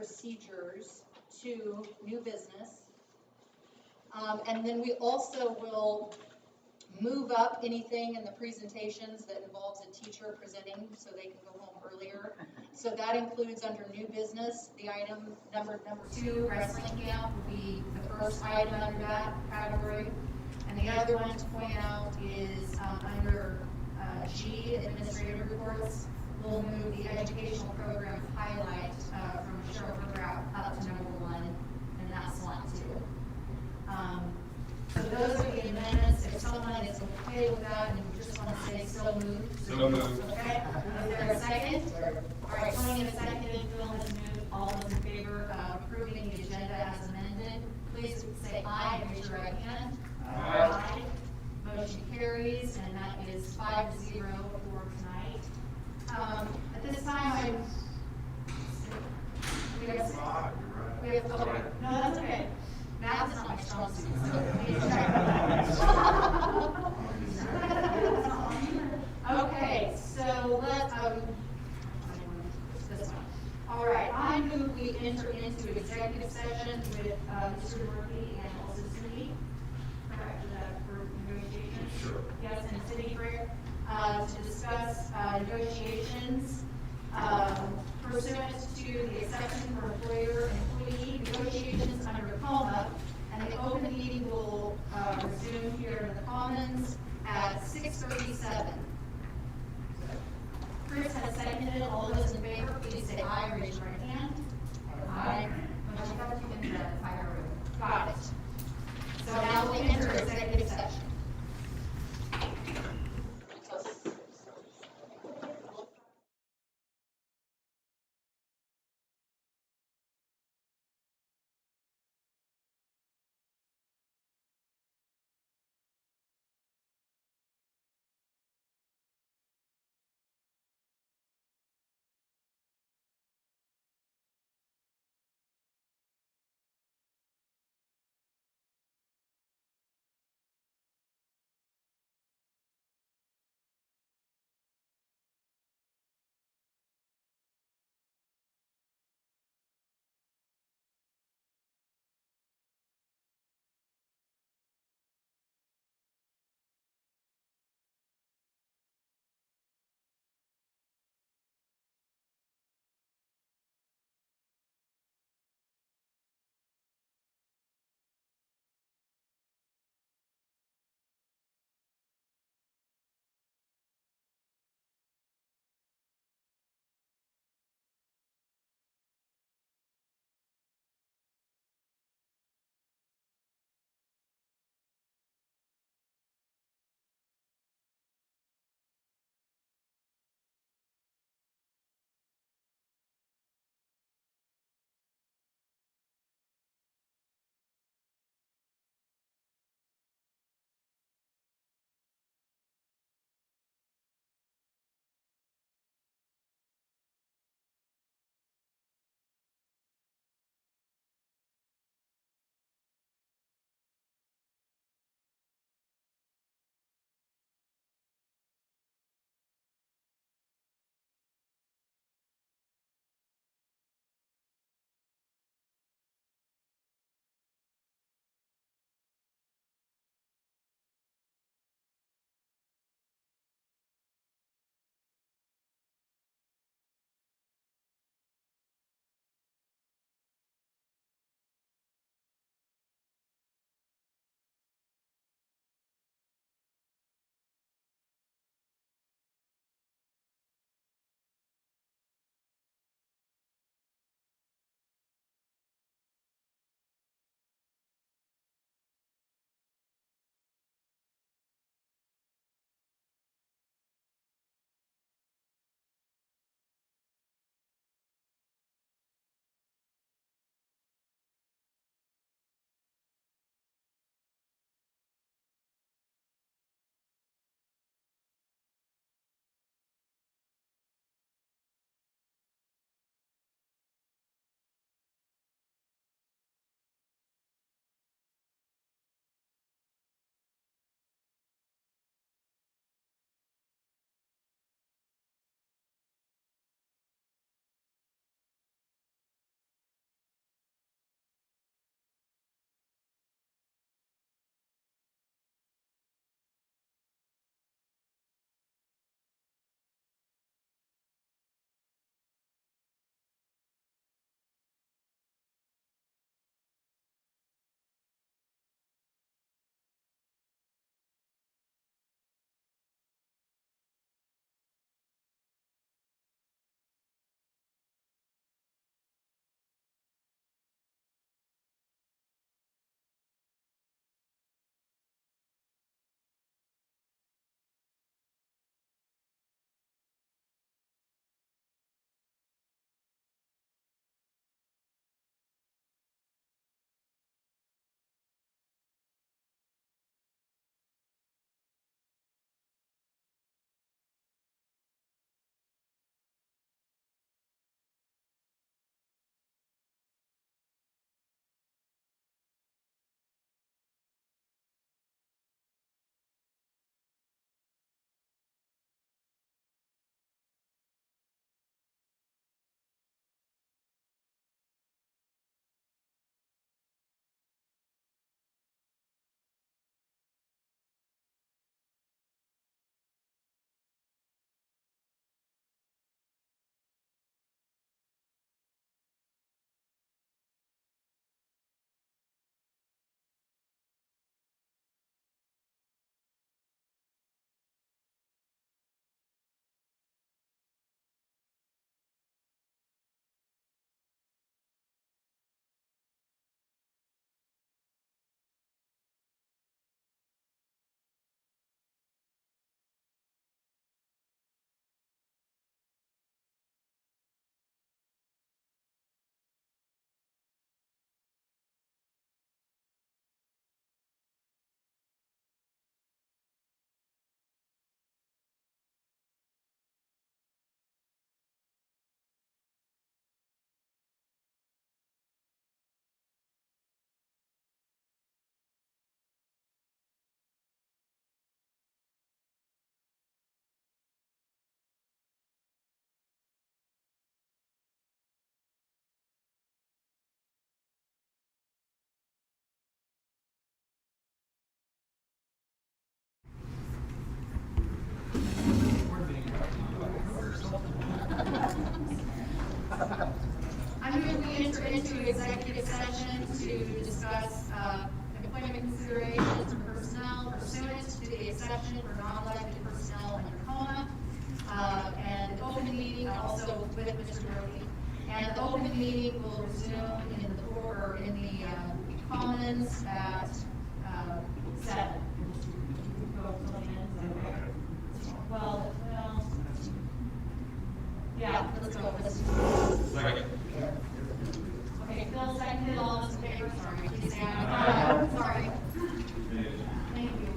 procedures to new business. And then we also will move up anything in the presentations that involves a teacher presenting so they can go home earlier. So that includes under new business, the item number 2, wrestling camp, will be the first item under that category. And the other one to point out is under G, administrative reports, we'll move the educational program highlight from Cheryl Burger up to number 1, and that's SWAT 2. So those are the amendments. If someone is okay with that and you just want to say so moved. So moved. Okay. Is there a second? All right, Tony has seconded. Phil has moved. All those in favor of approving the agenda as amended, please say aye and raise your right hand. Aye. Motion carries, and that is 5-0 for tonight. At this time, we have, okay. No, that's okay. Math is not my strong suit, so please check. Okay, so this one. All right, I move we enter into executive session with Mr. Murphy and also Cindy. Correct, for negotiations? Sure. Yes, and Cindy Brick, to discuss negotiations pursuant to the exception for employer-employee negotiations under COMA, and the open meeting will resume here in the Commons at 6:37. Chris has seconded. All those in favor, please say aye. Raise your right hand. Aye. Motion carries. Got it. So now we enter executive session. move we enter into executive session to discuss employment considerations for personnel pursuant to the exception for non-elected personnel under COMA, and open meeting also with Mr. Murphy. And the open meeting will resume in the floor, or in the Commons at 7. Well, yeah, let's go. Second. Okay, Phil seconded, all those in favor, sorry, please say aye. Sorry. Thank you.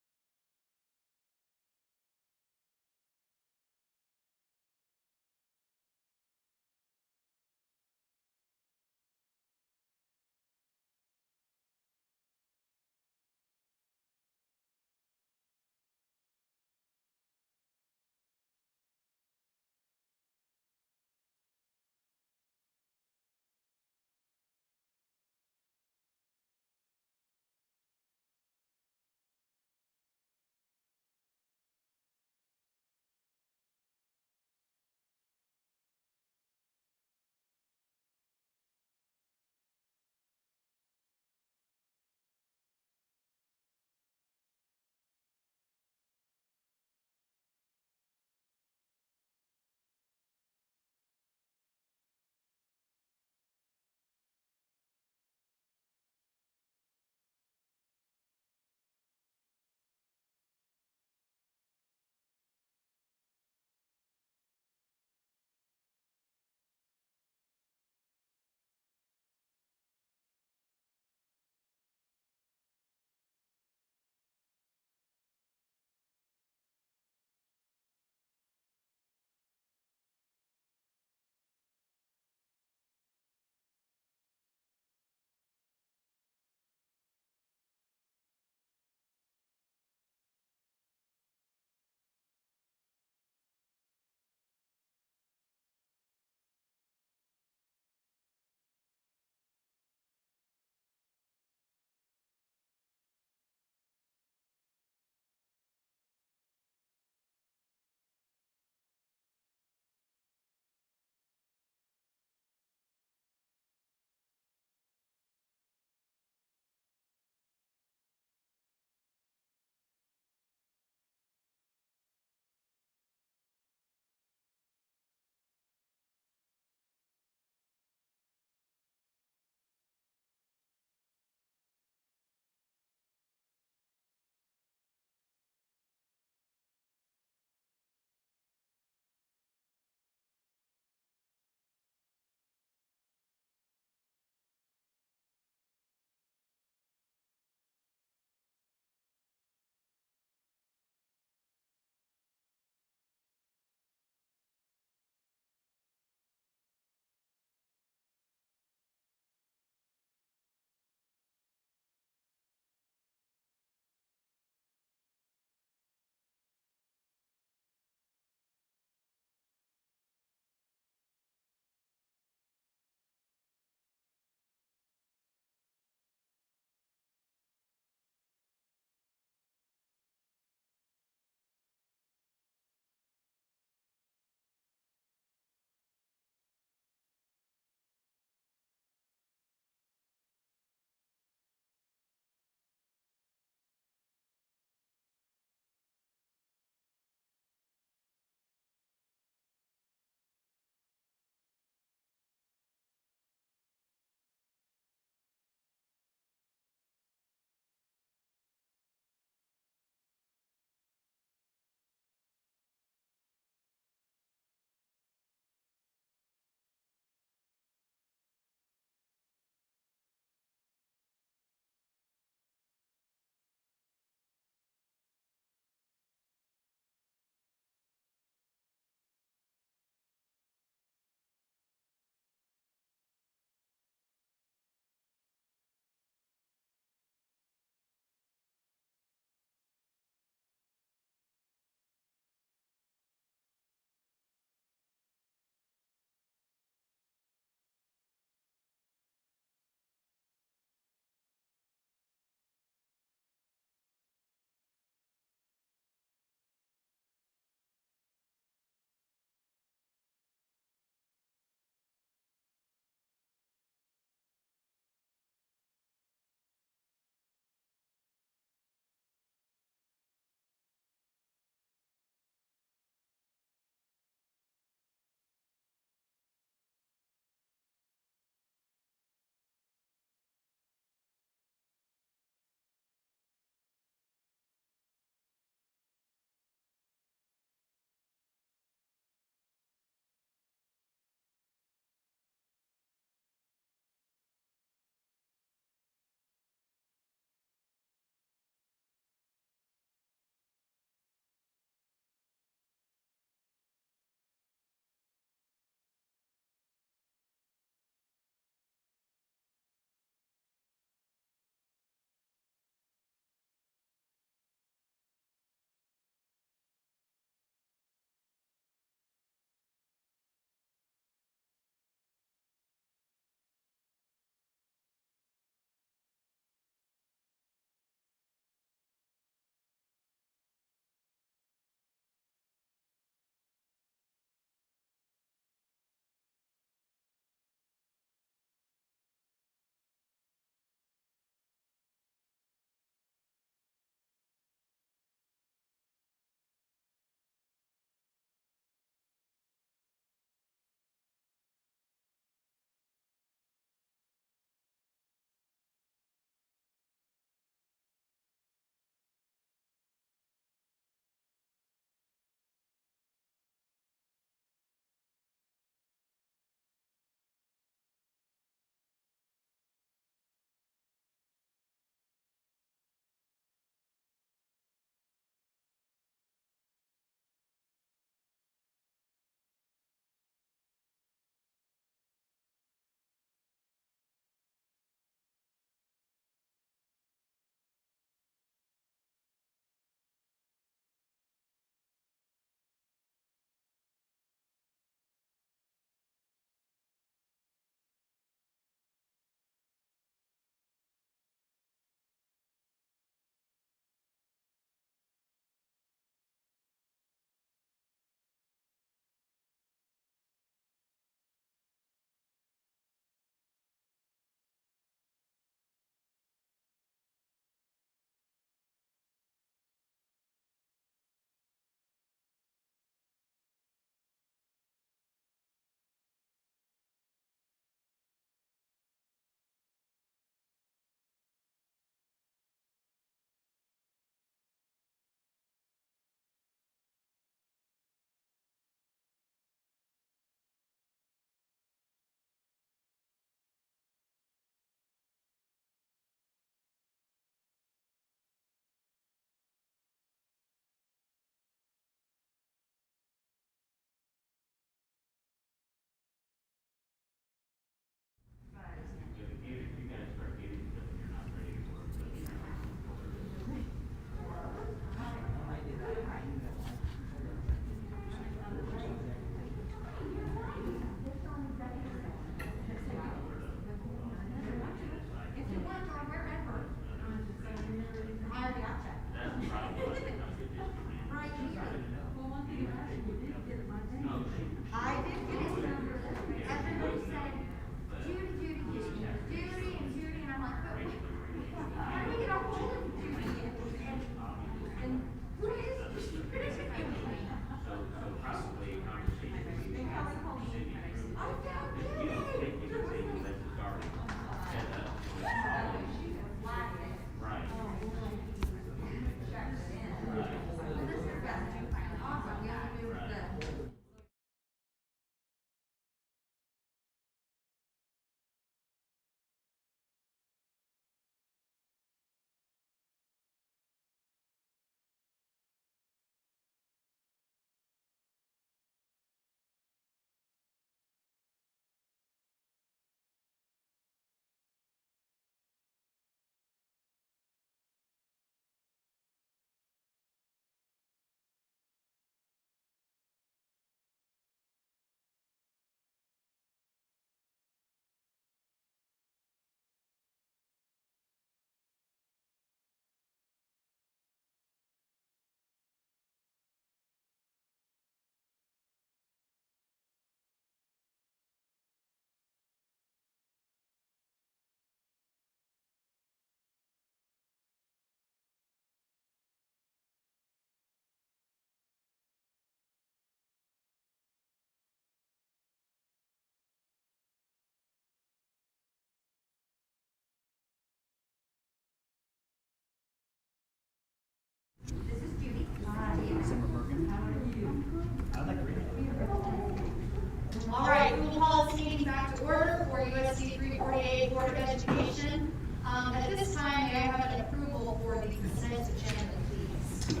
348 Board of Education. At this time, may I have an approval for the consent agenda, please?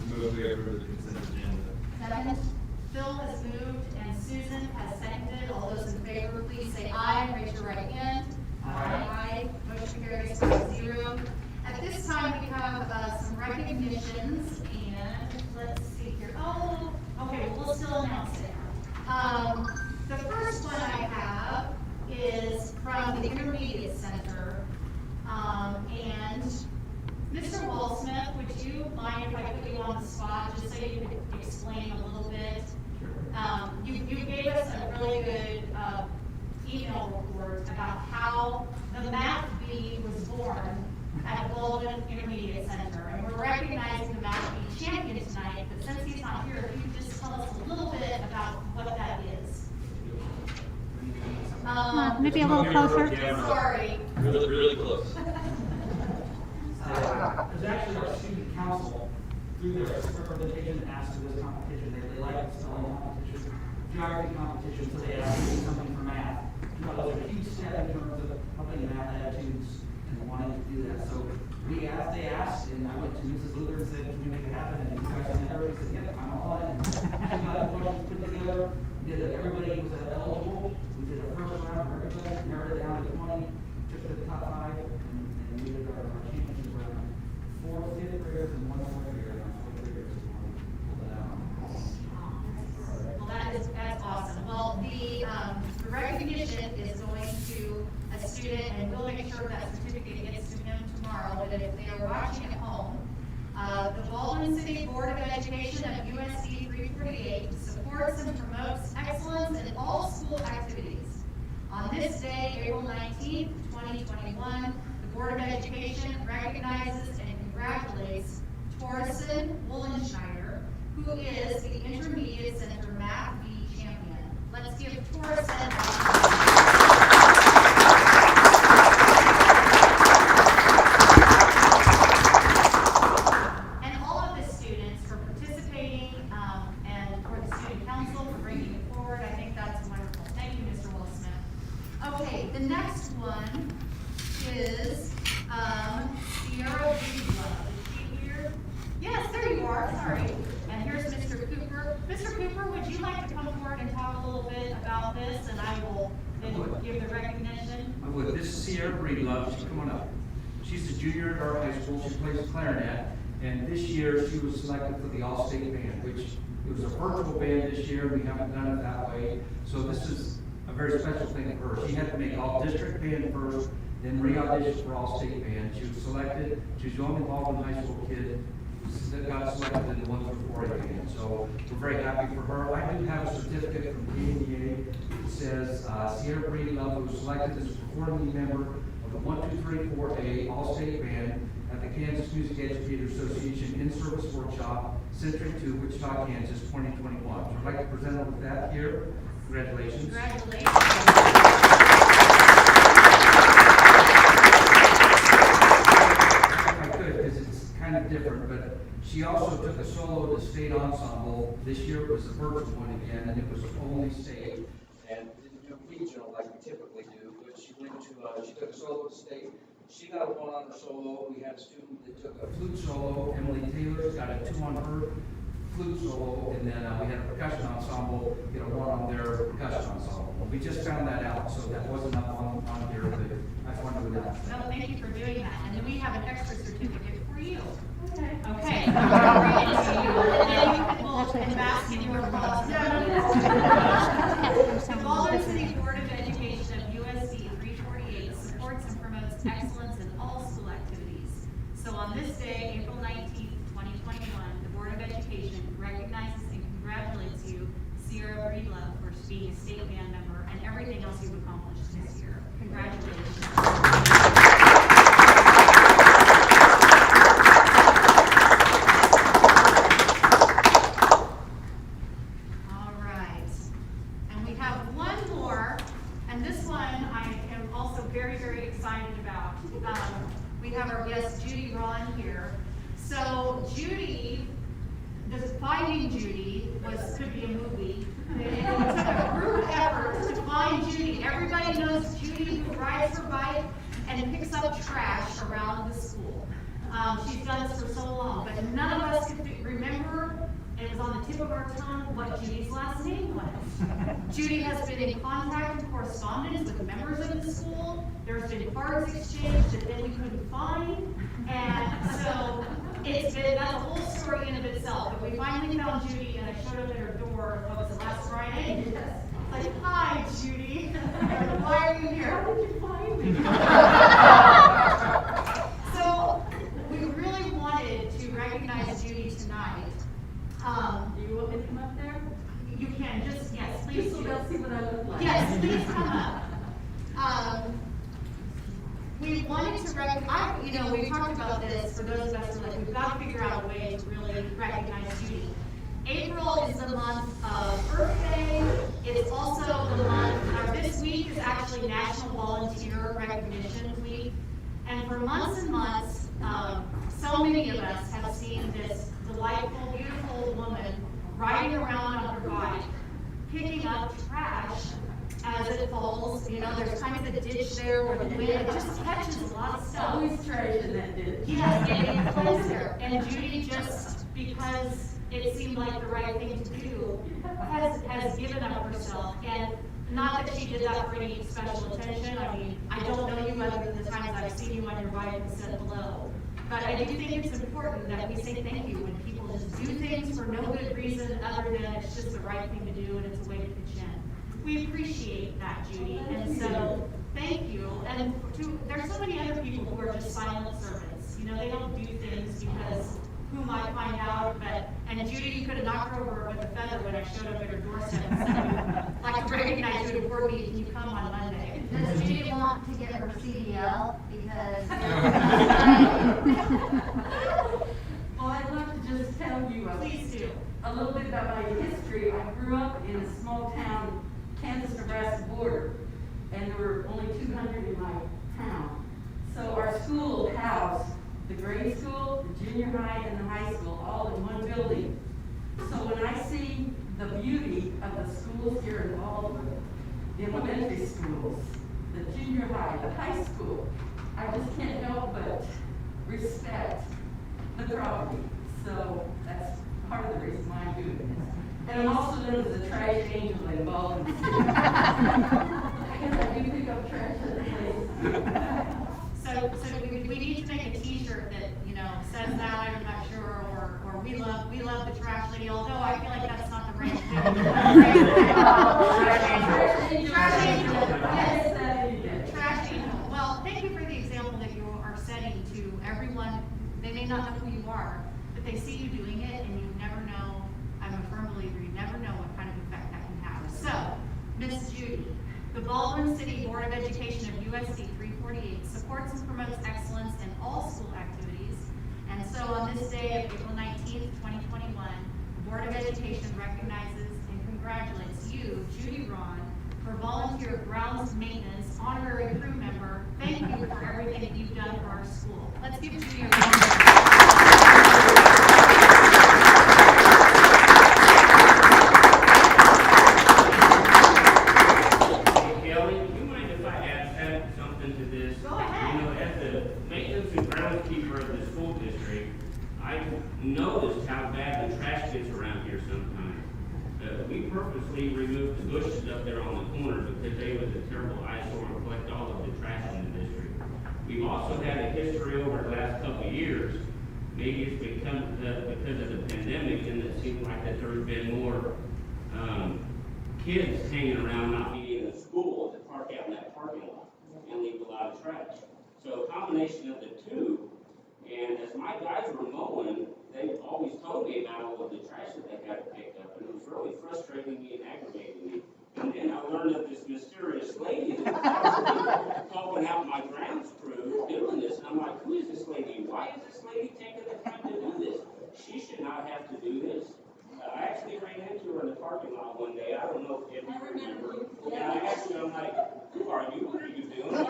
Move we approve the consent agenda. Second. Phil has moved and Susan has seconded. All those in favor, please say aye. Raise your right hand. Aye. Motion carries 5-0. At this time, we have some recognitions, and let's see here. Oh, okay, we'll still announce it. The first one I have is from the Intermediate Center, and Mr. Wallsmith, would you mind if I put you on the spot just so you could explain a little bit? You gave us a really good email report about how the Math Bee was born at Baldwin Intermediate Center, and we're recognizing the Math Bee champion tonight. But since he's not here, if you could just tell us a little bit about what that is. Maybe a little closer. Sorry. Really close. There's actually our student council, through their representation, asked for this competition. They like spelling competition, geography competition, so they asked to do something for math. It was a huge step in terms of helping math attitudes and wanting to do that. So they asked, and I went to Mrs. Luther and said, can we make it happen? And you guys met her, he said, yep, I'm all in. She got a bunch put together, everybody was eligible. We did a first round for everybody, narrowed it down to 20, took the top 5, and we did our championship round. 4 fifth graders and 1 fourth grader, and 4th graders. Pull that out. Well, that's awesome. Well, the recognition is going to a student, and we'll make sure that certificate gets to him tomorrow. But if they are watching at home, the Baldwin City Board of Education of USD 348 supports and promotes excellence in all school activities. On this day, April 19th, 2021, the Board of Education recognizes and congratulates Torsten Wollenschneider, who is the Intermediate Center Math Bee champion. Let's give Torsten and all of the students for participating, and for the student council for bringing it forward. I think that's wonderful. Thank you, Mr. Wilsmith. Okay, the next one is Sierra Breedlove. Is she here? Yes, there you are. Sorry. And here's Mr. Cooper. Mr. Cooper, would you like to come forward and talk a little bit about this, and I will then give the recognition? I would. This is Sierra Breedlove. She's coming up. She's a junior at our high school. She plays clarinet, and this year she was selected for the All-State Band, which it was a virtual band this year. We haven't done it that way, so this is a very special thing for her. She had to make All-District Band first, then re-audition for All-State Band. She was selected. She's the only Baldwin High School kid that got selected in the 1 through 4 band. So we're very happy for her. I do have a certificate from KNDA that says Sierra Breedlove was selected as a performing member of the 1, 2, 3, 4A All-State Band at the Kansas Music Educators Association in-service workshop, Century 2, Wichita, Kansas, 2021. So I'd like to present her with that here. Congratulations. Congratulations. Different, but she also took a solo to state ensemble. This year it was a virtual one again, and it was only state and didn't do regional like we typically do. But she went to she took a solo to state. She got a 1 on her solo. We had a student that took a flute solo. Emily Taylor's got a 2 on her flute solo, and then we had a percussion ensemble get a 1 on their percussion ensemble. We just found that out, so that wasn't up on here, but I just wanted to announce that. Well, thank you for doing that. And then we have an extra certificate for you. Okay. Okay. The Baldwin City Board of Education of USD 348 supports and promotes excellence in all school activities. So on this day, April 19th, 2021, the Board of Education recognizes and congratulates you, Sierra Breedlove, for being a state band member and everything else you've accomplished this year. Congratulations. We have our guest Judy Ron here. So Judy, this Finding Judy could be a movie. It took a group effort to find Judy. Everybody knows Judy who rides her provide and picks up trash around the school. She's done this for so long, but none of us could remember, and it was on the tip of our tongue, what Judy's last name was. Judy has been in contact and correspondence with members of the school. There's been cards exchanged that then we couldn't find. And so that's a whole story in of itself. But we finally found Judy, and I showed up at her door, what was it, last Friday? Like, hi, Judy. Why are you here? How did you find me? So we really wanted to recognize Judy tonight. Do you want me to come up there? You can just, yes, please. Just so they'll see what I look like. Yes, please come up. We wanted to recognize, we talked about this for those of us who are like, we've got to figure out a way to really recognize Judy. April is the month of Earth Day. It's also the month, this week is actually National Volunteer Recognition Week. And for months and months, so many of us have seen this delightful, beautiful woman riding around on her bike, picking up trash as it falls. There's kind of a ditch there where the wind just catches a lot of stuff. Always trash in that ditch. Yes, and it flows there. And Judy, just because it seemed like the right thing to do, has given up herself. And not that she did that for any special attention. I mean, I don't know you other than the times I've seen you on your bike and said hello. But I do think it's important that we say thank you when people just do things for no good reason other than it's just the right thing to do and it's a way to pitch in. We appreciate that, Judy, and so thank you. And there's so many other people who are just silent servants. They don't do things because who might find out, and Judy, you could have knocked her over with a feather when I showed up at her doorstep and said, I'd like to recognize you at a board meeting, can you come on Monday? Does Judy want to get her CDL? Because Well, I'd love to just tell you Please do. a little bit about my history. I grew up in a small town, Kansas-Nebraska border, and there were only 200 in my town. So our school housed the grade school, the junior high, and the high school all in one building. So when I see the beauty of the schools here in Baldwin, the elementary schools, the junior high, the high school, I just can't help but respect the property. So that's part of the reason why I'm doing this. And I'm also known as the trash angel in Baldwin City. Because I do pick up trash at the place. So we need to make a T-shirt that says that. I'm not sure, or we love the trash lady. Although I feel like that's not the right thing. Trash angel. Yes. Trash angel. Well, thank you for the example that you are setting to everyone. They may not know who you are, but they see you doing it, and you never know. I'm a firm believer. You never know what kind of effect that can have. So, Miss Judy, the Baldwin City Board of Education of USD 348 supports and promotes excellence in all school activities. And so on this day of April 19th, 2021, the Board of Education recognizes and congratulates you, Judy Ron, for volunteer grounds maintenance, honorary crew member. Thank you for everything that you've done for our school. Let's give Judy a round of applause. Noticed how bad the trash gets around here sometimes. We purposely removed the bushes up there on the corner because they was a terrible eyesore and collect all of the trash in the district. We've also had a history over the last couple of years. Maybe it's become because of the pandemic, and it seems like that there's been more kids hanging around not being in the school to park out in that parking lot and leave a lot of trash. So a combination of the two. And as my guys were mowing, they always told me about all of the trash that they had to pick up, and it was really frustrating me and aggravating me. And then I learned of this mysterious lady that was actually helping out my grounds crew doing this. And I'm like, who is this lady? Why is this lady taking the time to do this? She should not have to do this. I actually ran into her in the parking lot one day. I don't know if you remember. And I asked her, I'm like, who are you? What are you doing?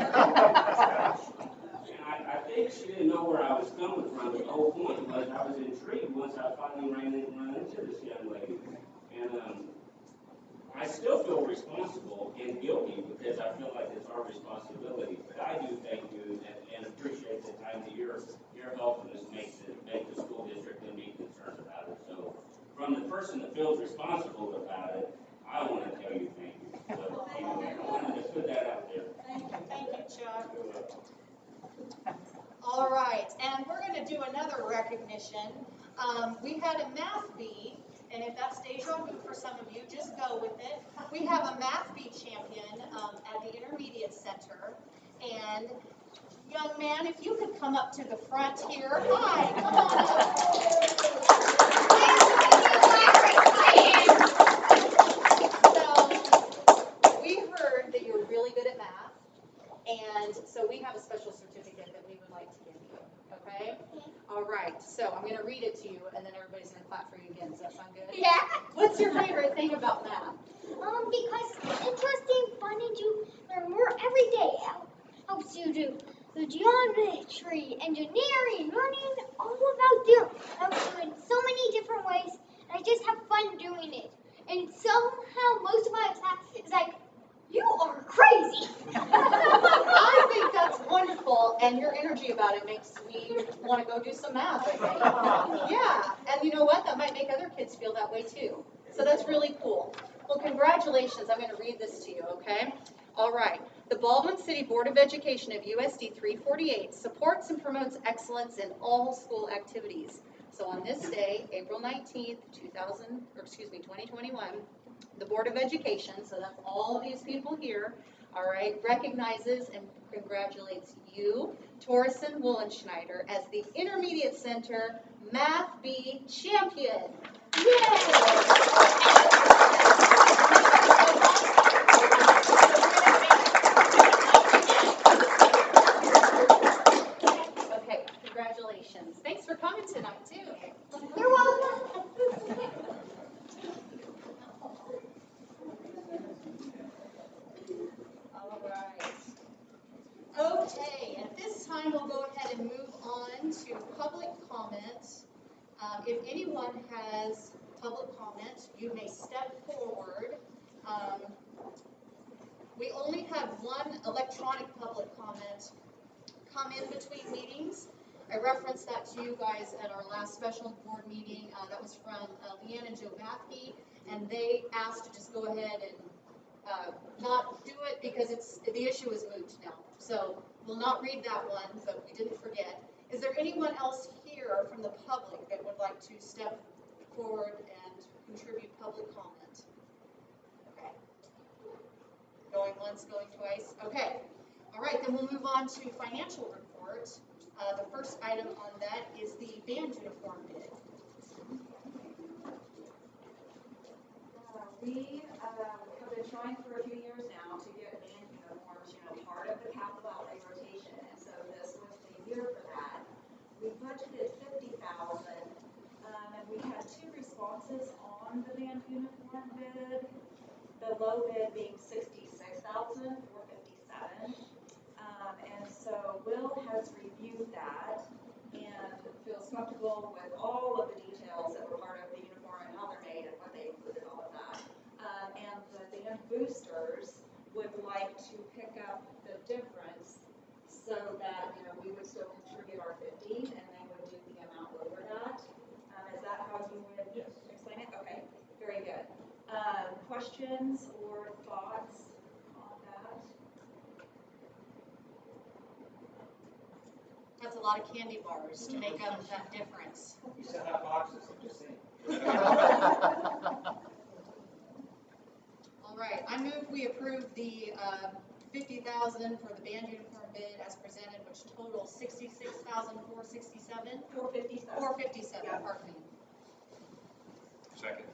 I think she didn't know where I was coming from. The whole point was I was intrigued once I finally ran into this young lady. And I still feel responsible and guilty because I feel like it's our responsibility. But I just make the school district then be concerned about it. So from the person that feels responsible about it, I want to tell you thank you. So anyway, I wanted to put that out there. Thank you, Chuck. All right, and we're going to do another recognition. We had a math bee, and if that's deja vu for some of you, just go with it. We have a math bee champion at the Intermediate Center, and young man, if you could come up to the front here. Hi, come on up. So, we heard that you're really good at math, and so we have a special certificate that we would like to give you, okay? All right, so I'm gonna read it to you, and then everybody's gonna clap for you again. Does that sound good? Yeah. What's your favorite thing about math? Because it's interesting, fun, and you learn more every day. Helps you do the geometry, engineering, learning all about them. Helps you in so many different ways, and I just have fun doing it. And somehow most of my class is like, you are crazy. I think that's wonderful, and your energy about it makes me want to go do some math, I think. Yeah, and you know what? That might make other kids feel that way too. So that's really cool. Well, congratulations. I'm going to read this to you, okay? All right. The Baldwin City Board of Education of USD 348 supports and promotes excellence in all school activities. So on this day, April 19th, 2021, the Board of Education, so that's all of these people here, all right, recognizes and congratulates you, Torsten Wollenschneider, as the Intermediate Center Math Bee Champion. Okay, congratulations. Thanks for coming tonight, too. You're welcome. All right. Okay, at this time, we'll go ahead and move on to public comment. If anyone has public comment, you may step forward. We only have one electronic public comment come in between meetings. I referenced that to you guys at our last special board meeting. That was from Leanne and Joe Bathke, and they asked to just go ahead and not do it because the issue is moot now. So we'll not read that one, but we didn't forget. Is there anyone else here from the public that would like to step forward and contribute public comment? Okay. Going once, going twice. Okay. All right, then we'll move on to financial report. The first item on that is the band uniform bid. We have been trying for a few years now to get band uniforms, part of the capital outlay rotation, and so this was the year for that. We budgeted $50,000, and we had two responses on the band uniform bid. The low bid being $66,457, and so Will has reviewed that and feels comfortable with all of the details that were part of the uniform and how they're made and what they included, all of that. And the band boosters would like to pick up the difference so that, we would still contribute our 50 and they would do the amount over that. Is that how you would explain it? Okay, very good. Questions or thoughts on that? That's a lot of candy bars to make up that difference. You sent out boxes, I'm just saying. All right, I move we approve the $50,000 for the band uniform bid as presented, which totals $66,467. $457, pardon me. Second.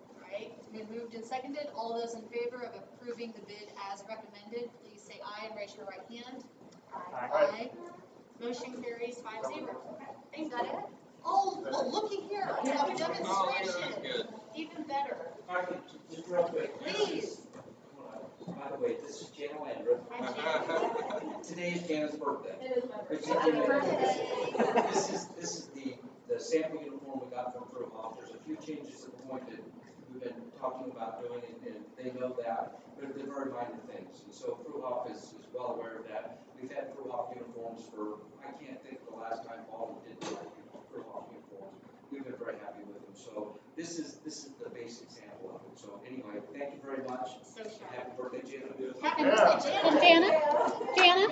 All right, been moved and seconded. All those in favor of approving the bid as recommended, please say aye and raise your right hand. Aye. Motion carries 5-0. Is that it? Oh, well, looky here. We have a demonstration. Even better. Just real quick. Please. By the way, this is Jana Landreth. Hi, Jan. Today is Jana's birthday. It is my birthday. Happy birthday. This is the sample uniform we got from Fruhoff. There's a few changes that we're going to we've been talking about doing, and they know that, but they're very minor things. And so Fruhoff is well aware of that. We've had Fruhoff uniforms for, I can't think of the last time Baldwin did Fruhoff uniforms. We've been very happy with them. So this is the base example of it. So anyway, thank you very much. So sharp. Happy birthday, Janet. Happy birthday, And Janet. Jana,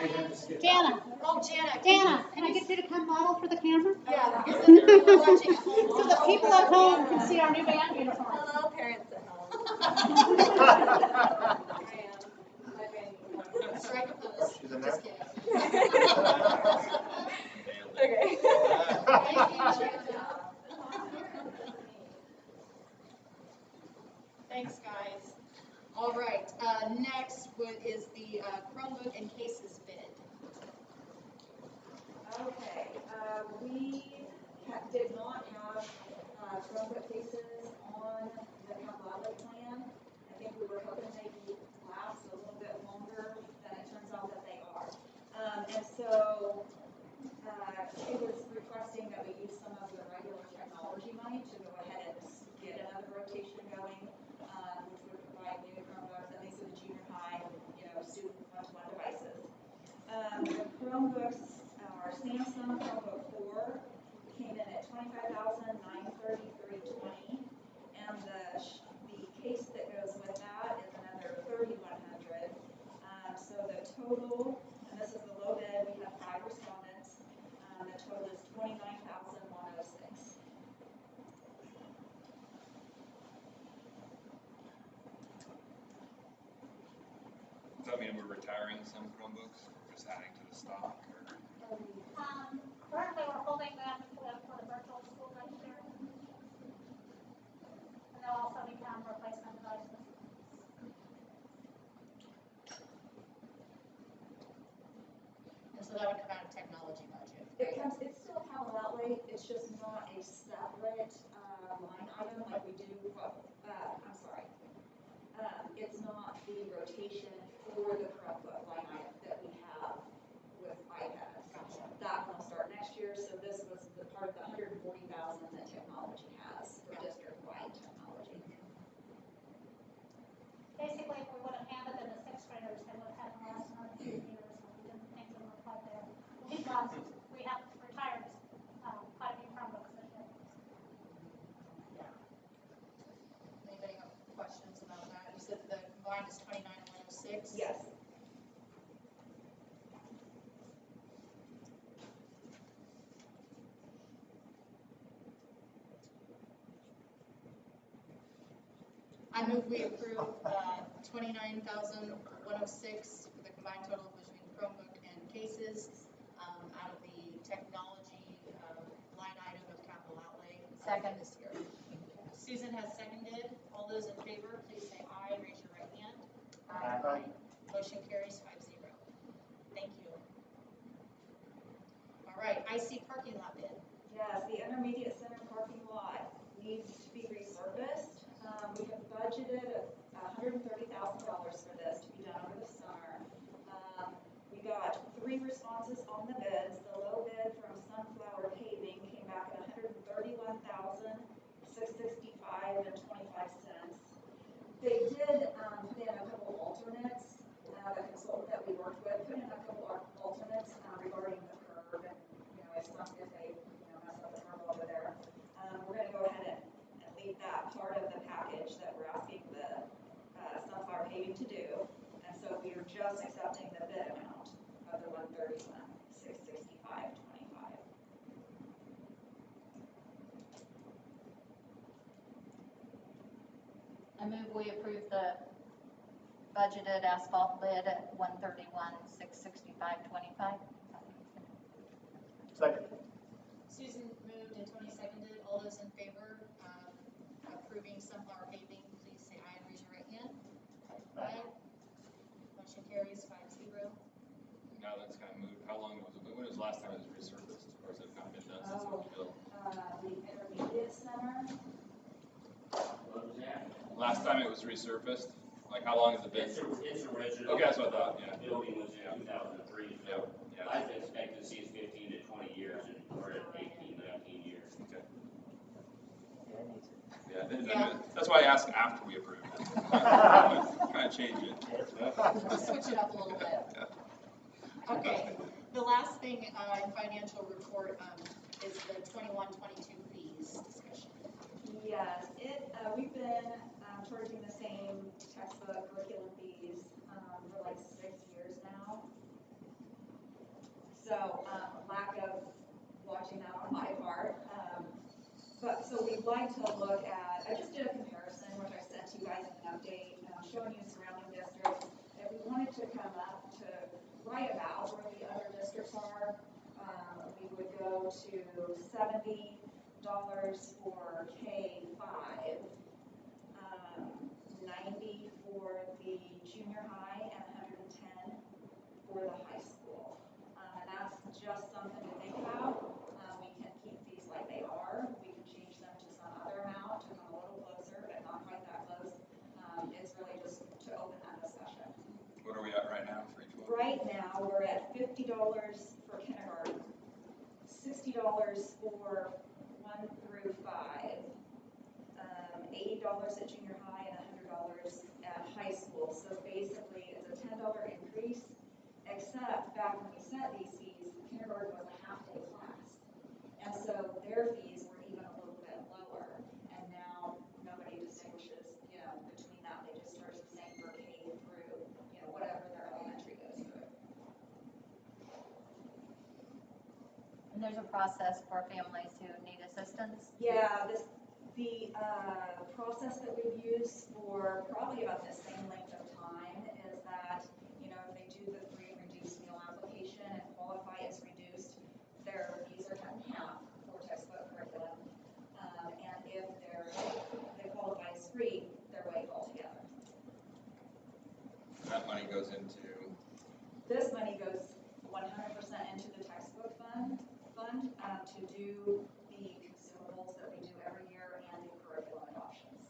Jana, Oh, Janet. Jana, can I get you to come model for the camera? Yeah, because then they're watching at home. So the people at home can see our new band uniform. Hello, parents at home. Strike a pose. She's in Just there? kidding. Okay. Thank you, Janet. Thanks, guys. All right, next is the Chromebook and cases bid. Okay, we did not have Chromebook cases on the capital outlay plan. I think we were hoping they would last a little bit longer than it turns out that they are. And so it was requesting that we use some of the regular technology money to go ahead and get another rotation going, which would provide new Chromebooks, at least for the junior high, student one-to-one devices. The Chromebooks, our Samsung Chromebook 4 came in at $25,933.20, and the case that goes with that is another $3,100. So the total, and this is the low bid, we have 5 respondents. The total is $29,106. Does that mean we're retiring some Chromebooks, or just adding to the stock, or? Currently, we're holding them for the virtual school next year. And they'll also become replacement devices. And so that would come out of technology budget. It's still a capital outlay, it's just not a separate line item like we do, it's not the rotation for the Chromebook line item that we have with iPads. Gotcha. That will start next year, so this was the part of the $140,000 that technology has for district-wide technology. Basically, if we would have handed them to sixth graders, they would have had them last another 2 years, and we didn't think they were quite there. We have retired quite a few Chromebooks this year. Anybody have questions about that? You said the combined is $29,106? Yes. I move we approve $29,106 for the combined total between Chromebook and cases out of the technology line item of capital outlay. Second. This year. Susan has seconded. All those in favor, please say aye. Raise your right hand. Aye. Motion carries 5-0. Thank you. All right, IC parking lot bid. Yes, the intermediate center parking lot needs to be resurfaced. We have budgeted $130,000 for this to be done over the summer. We got 3 responses on the bids. The low bid from Sunflower Paving came back at $131,665.25. They did put in a couple alternates. The consultant that we worked with put in a couple alternates regarding the curb and if they mess up the curb over there. We're going to go ahead and leave that part of the package that we're asking the Sunflower Paving to do. And so we are just accepting the bid amount of the $131,665.25. I move we approve the budgeted asphalt bid at $131,665.25. Second. Susan moved and Tony seconded. All those in favor of approving Sunflower Paving, please say aye and raise your right hand. Aye. Motion carries 5-0. Now that's kind of moved. How long was it? When was the last time it was resurfaced? Or has it not been done since it was built? The intermediate center. What was that? Last time it was resurfaced? Like how long has it been? It's original. Okay, that's what I thought, yeah. Building was in 2003, so Yeah. life expectancy is 15 to 20 years, and we're at 18, 19 years. Okay. Yeah, Yeah. That's why I asked after we approved it. Trying to change it. Switch it up a little bit. Okay, the last thing in financial report is the 21-22 fees discussion. Yes, we've been charging the same textbook curriculum fees for like 6 years now. So lack of watching that on my part. But so we'd like to look at, I just did a comparison, which I sent to you guys in an update, showing you surrounding districts. If we wanted to come up to right about where the other districts are, we would go to $70 for K-5, 90 for the junior high, and 110 for the high school. And that's just something to think about. We can keep these like they are. We can change them to some other amount to come a little closer, but not quite that close. It's really just to open that discussion. What are we at right now for each one? Right now, we're at $50 for kindergarten, $60 for 1 through 5, $80 at junior high, and $100 at high school. So basically, it's a $10 increase, except back when we set these fees, kindergarten was a half-day class. And so their fees were even a little bit lower. And now nobody distinguishes, between that. They just charge the same for K through, whatever their elementary goes through. And there's a process for families who need assistance? Yeah, the process that we've used for probably about the same length of time is that, if they do the free and reduced meal application and qualify as reduced, their fees are cut in half for textbook curriculum. And if they qualify as free, they're waived altogether. That money goes into, This money goes 100% into the textbook fund to do the consumables that we do every year and the curriculum adoptions.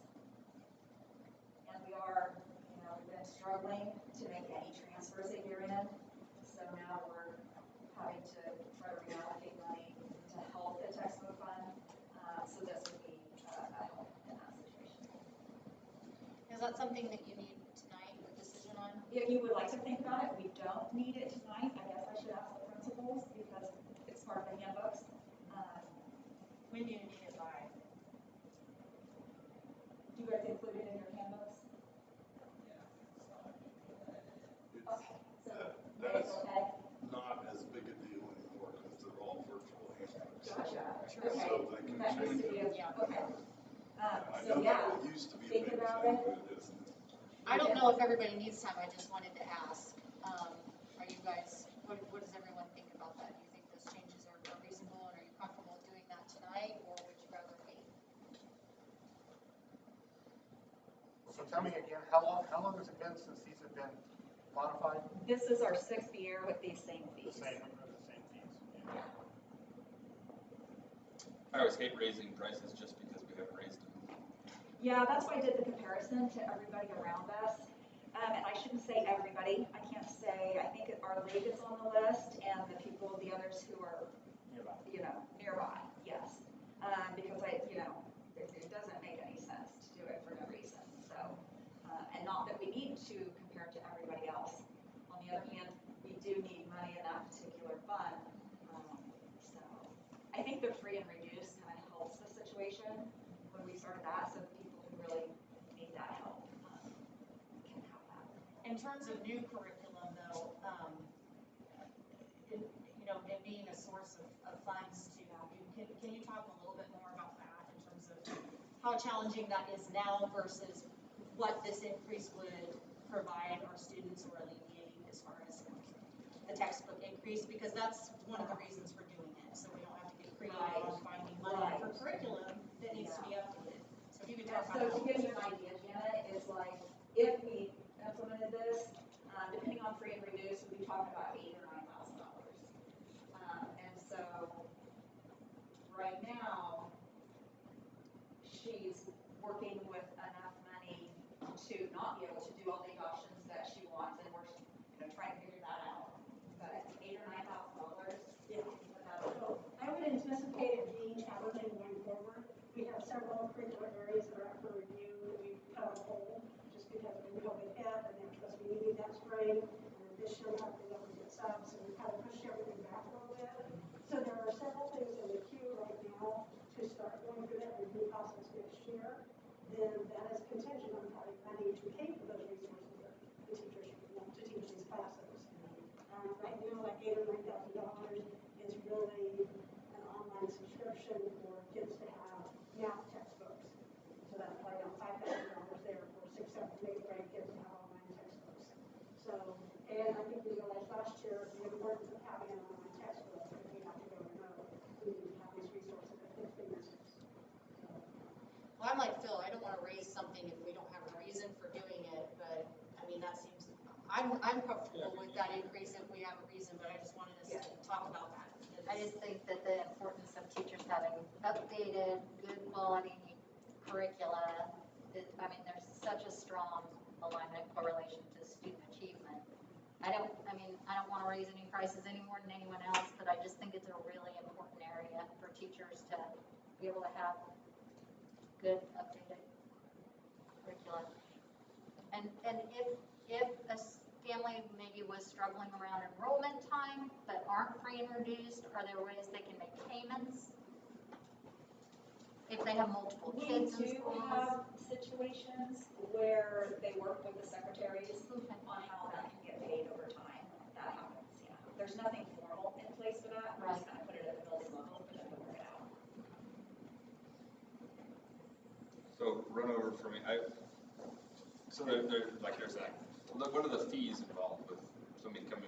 And we are, we've been struggling to make any transfers at year end, so now we're having to try to reallocate money to help the textbook fund. So this would be a help in that situation. Is that something that you need tonight a decision on? If you would like to think about it, we don't need it tonight. I guess I should ask the principals because it's part of the handbooks. When do you need it by? Do you guys include it in your handbooks? Okay, so That's okay. not as big a deal anymore because they're all virtual handbooks. Gotcha. So they can That change used to be it. okay. I So know yeah, that it used to be a think big about thing, it. but it isn't. I don't know if everybody needs time, I just wanted to ask. Are you guys, what does everyone think about that? Do you think those changes are reasonable, and are you comfortable doing that tonight, or would you rather wait? So tell me again, how long has it been since these have been modified? This is our 6th year with these same fees. The same fees. Yeah. I always hate raising prices just because we haven't raised them. Yeah, that's why I did the comparison to everybody around us. And I shouldn't say everybody. I can't say, I think our league is on the list and the others who are, nearby, yes. Because it doesn't make any sense to do it for no reason. So, and not that we need to compare to everybody else. On the other hand, we do need money in that particular fund. So I think the free and reduced kind of helps the situation when we started that, so the people who really need that help can have that. In terms of new curriculum, though, it being a source of funds to you, can you talk a little bit more about that in terms of how challenging that is now versus what this increase would provide our students who are alleviating as far as the textbook increase? Because that's one of the reasons for doing it, so we don't have to get creative on finding money for curriculum that needs to be updated. So if you could talk So about to give you an idea, Janet, it's like if we implemented this, depending on free and reduced, we'd be talking about $8,000 or $9,000. And so right now, she's working with enough money to not be able to do all the adoptions that she wants, and we're trying to figure that out. But $8,000 or $9,000, yeah. So I would anticipate it being challenging going forward. We have several curricular areas that are I'm like Phil, I don't wanna raise something if we don't have a reason for doing it, but, I mean, that seems, I'm comfortable with that increase if we have a reason, but I just wanted us to talk about that. I just think that the importance of teachers having updated, good quality curricula, I mean, there's such a strong alignment correlation to student achievement. I don't want to raise any prices any more than anyone else, but I just think it's a really important area for teachers to be able to have good updated curricula. And if a family maybe was struggling around enrollment time, but aren't free and reduced, are there ways they can make payments? If they have multiple kids in We do schools? have situations where they work with the secretaries on how that can get paid over time. That happens, yeah. There's nothing formal in place for that. We just kind of put it at the building level for them to work it out. So run over for me, so there's that, what are the fees involved with somebody coming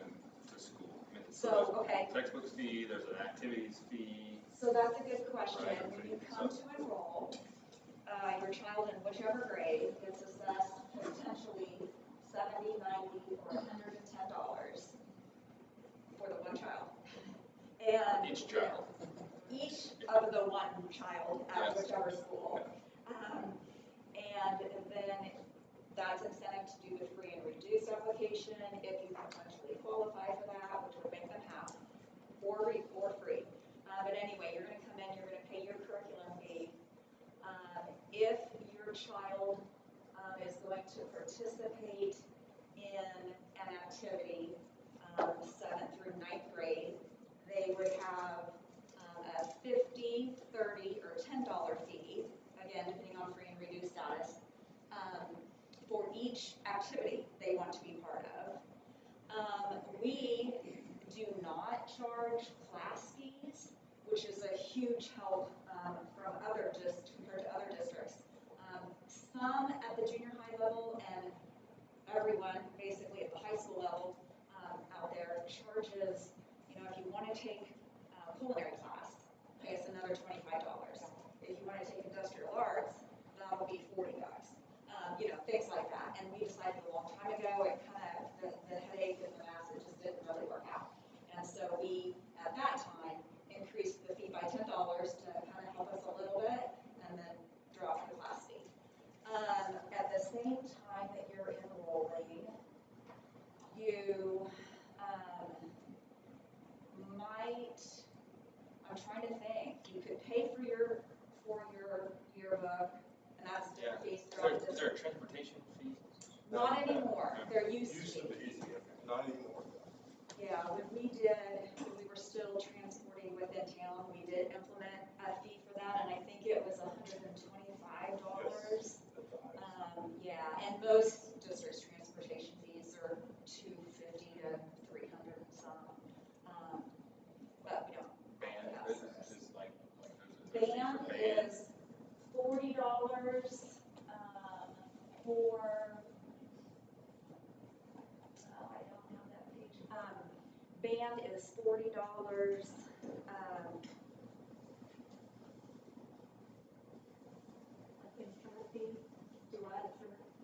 to school? I mean, So, there's okay. Textbooks fee, there's an activities fee. So that's a good question. Right. When you come to enroll, your child in whichever grade gets assessed potentially $70, $90, or $110 for the one child. And Each child. Each of the one child at Yes. whichever school. And then that's incentive to do the free and reduced application if you potentially qualify for that, which would make them half, or free. But anyway, you're gonna come in, you're gonna pay your curriculum fee. If your child is going to participate in an activity, 7th through 9th grade, they would have a $50, $30, or $10 fee, again, depending on free and reduced status, for each activity they want to be part of. We do not charge class fees, which is a huge help compared to other districts. Some at the junior high level and everyone basically at the high school level out there charges, if you want to take culinary class, pay us another $25. If you want to take industrial arts, that'll be $40. Things like that. And we decided a long time ago, it kind of, the headache and the math, it just didn't really work out. And so we, at that time, increased the fee by $10 to kind of help us a little bit, and then drop the class fee. At the same time that you're enrolling, you might, I'm trying to think, you could pay for your yearbook, and that's different fees throughout the Is there a district. transportation fee? Not anymore, there used Used to to be. be, not anymore. Yeah, when we were still transporting within town, we did implement a fee for that, and I think it was $125. Yeah, and most districts' transportation fees are $250 to $300 and some. But we don't. Band, have this service. is like there's a fee Band for band. is $40 for, I don't have that page. Band is $40. Instrument fee,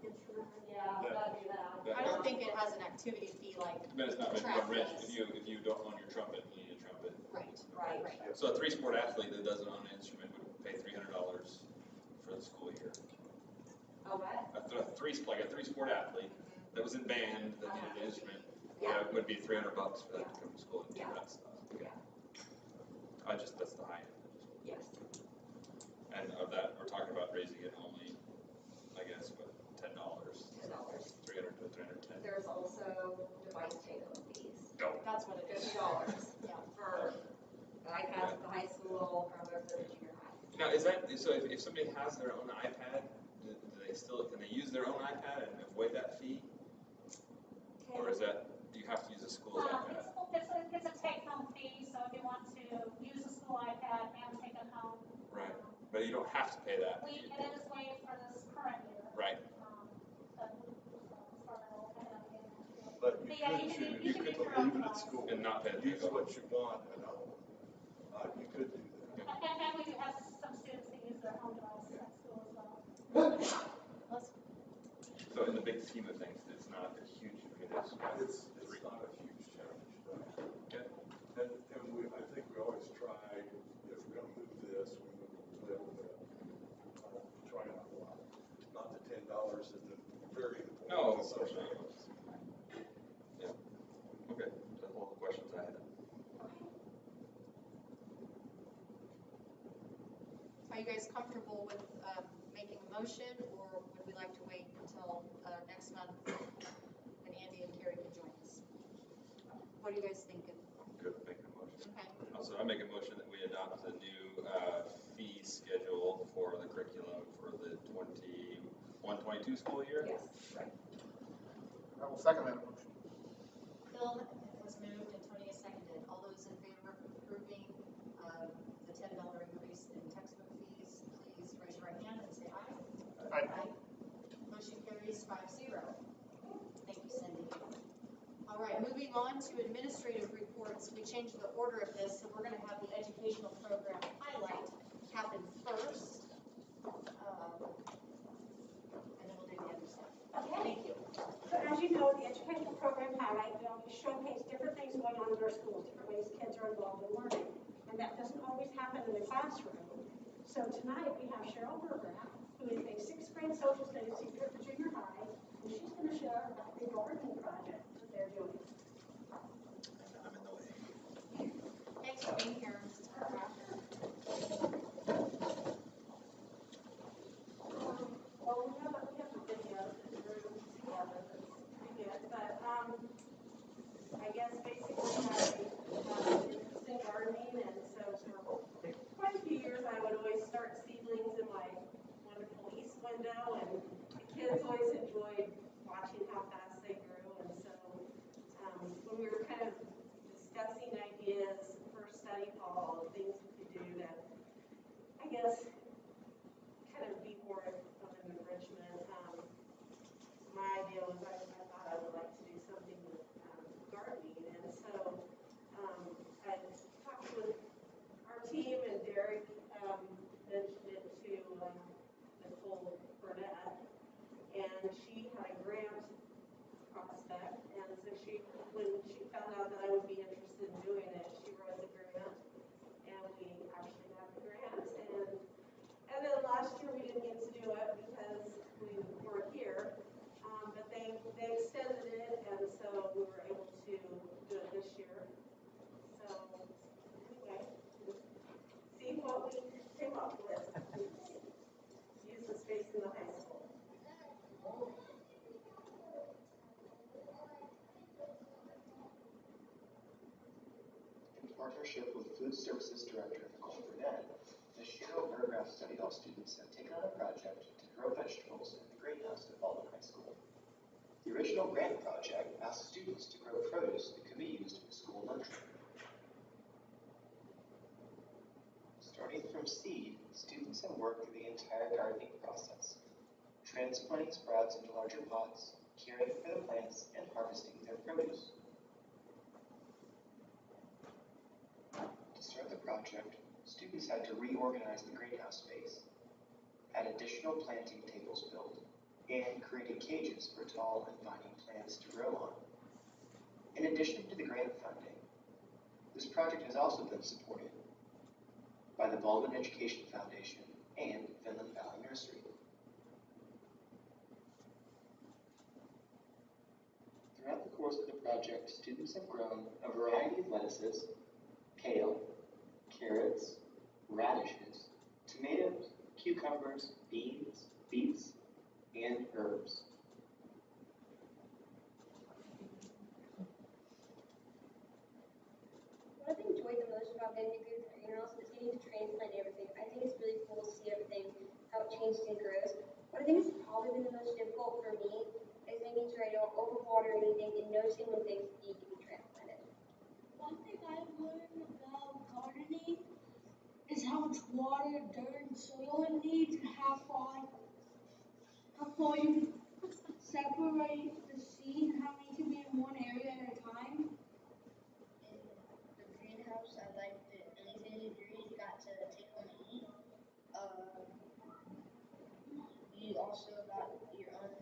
instrument, yeah, that'd be that. I don't think it has an activity fee like But it's not track rich, fees. if you don't own your trumpet, you need a trumpet. Right. So a 3-sport athlete that doesn't own an instrument would pay $300 for the school year. Oh, what? A 3-sport athlete that was in band that needed an instrument, would be $300 for that to come to school and do that stuff. Okay. That's the high end. Yes. And of that, we're talking about raising it only, I guess, $10. $300 to $310. There's also device take-home fees. That's what it is. $50, for iPads at the high school, Chromebooks at the junior high. Now, is that, so if somebody has their own iPad, can they use their own iPad and avoid that fee? Or is that, do you have to use a school's iPad? It's a take-home fee, so if you want to use a school iPad and take it home. Right, but you don't have to pay that. It is waived for this current year. Right. But you Yeah, could choose, you you can could make your own leave it at class. school. And not pay the Use $10. what you want at home. You could do that. And we do have some students that use their home devices at school as well. big scheme of things, it's not a huge, I mean, it's It's not a huge challenge. Okay. And I think we always try, if we're gonna move this, we move a little bit. Try not a lot. Not that $10 isn't very important. No, of course not. Yeah, okay, that's all the questions I had. Are you guys comfortable with making a motion, or would we like to wait until next month when Andy and Carrie can join us? What are you guys thinking? Good, making a motion. Okay. Also, I make a motion that we adopt the new fee schedule for the curriculum for the 21-22 school year. Yes. I will second that motion. Phil has moved and Tony has seconded. All those in favor of approving the $10 increase in textbook fees, please raise your right hand and say aye. Aye. Motion carries 5-0. Thank you, Cindy. All right, moving on to administrative reports. We changed the order of this, so we're going to have the educational program highlight happen first. And then we'll do the other stuff. Okay. Thank you. So as you know, the educational program highlight will showcase different things going on in our schools, different ways kids are involved in learning. And that doesn't always happen in the classroom. So tonight we have Cheryl Bergerath, who is a 6th grade social studies teacher at the junior high, and she's going to share about the gardening project that they're doing. I'm in the way. Thanks for being here, Mrs. Bergerath. Well, we have a video that we're together that's pretty good, but I guess basically I have an interest in gardening, and so for quite a few years I would always start seedlings in my wonderful east window, and the kids always enjoyed watching how fast they grew, and so when we were kind of discussing ideas for study hall, things we could do that, I guess, kind of be more of an enrichment. My idea was I thought I would like to do something with gardening, and so I talked with our team, and Derek mentioned it to Nicole Burnett, and she had a grant prospect, and so when she found out that I would be interested in doing it, she wrote the grant, and we actually got the grant, and then last year we didn't get to do it because we weren't here, but they extended it, and so we were able to do it this year. So anyway, see what we came up with. Use the space in the high school. In partnership with Food Services Director Nicole Burnett, the Cheryl Bergerath Study Hall students have taken on a project to grow vegetables in the greenhouse at Baldwin High School. The original grant project asked students to grow produce that could be used in the school lunchroom. Starting from seed, students have worked through the entire gardening process, transplanting sprouts into larger pots, caring for the plants, and harvesting their produce. To start the project, students had to reorganize the greenhouse space, had additional planting tables built, and created cages for tall and vine plants to grow on. In addition to the grant funding, this project has also been supported by the Baldwin Education Foundation and Finland Valley Nursery. Throughout the course of the project, students have grown a variety of lettuces, kale, carrots, radishes, tomatoes, cucumbers, beans, beets, and herbs. What I've enjoyed the most about getting a good greenhouse is getting to transplant everything. I think it's really cool to see everything, how it changes and grows. What I think has probably been the most difficult for me is making sure I don't overwater anything and noticing when things need to be transplanted. One thing I've learned about gardening is how much water, dirt, and soil it needs, and how far you can separate the seed and how many can be in one area at a time. In the greenhouse, I liked that anything you grew, you got to take home and eat. You also got your own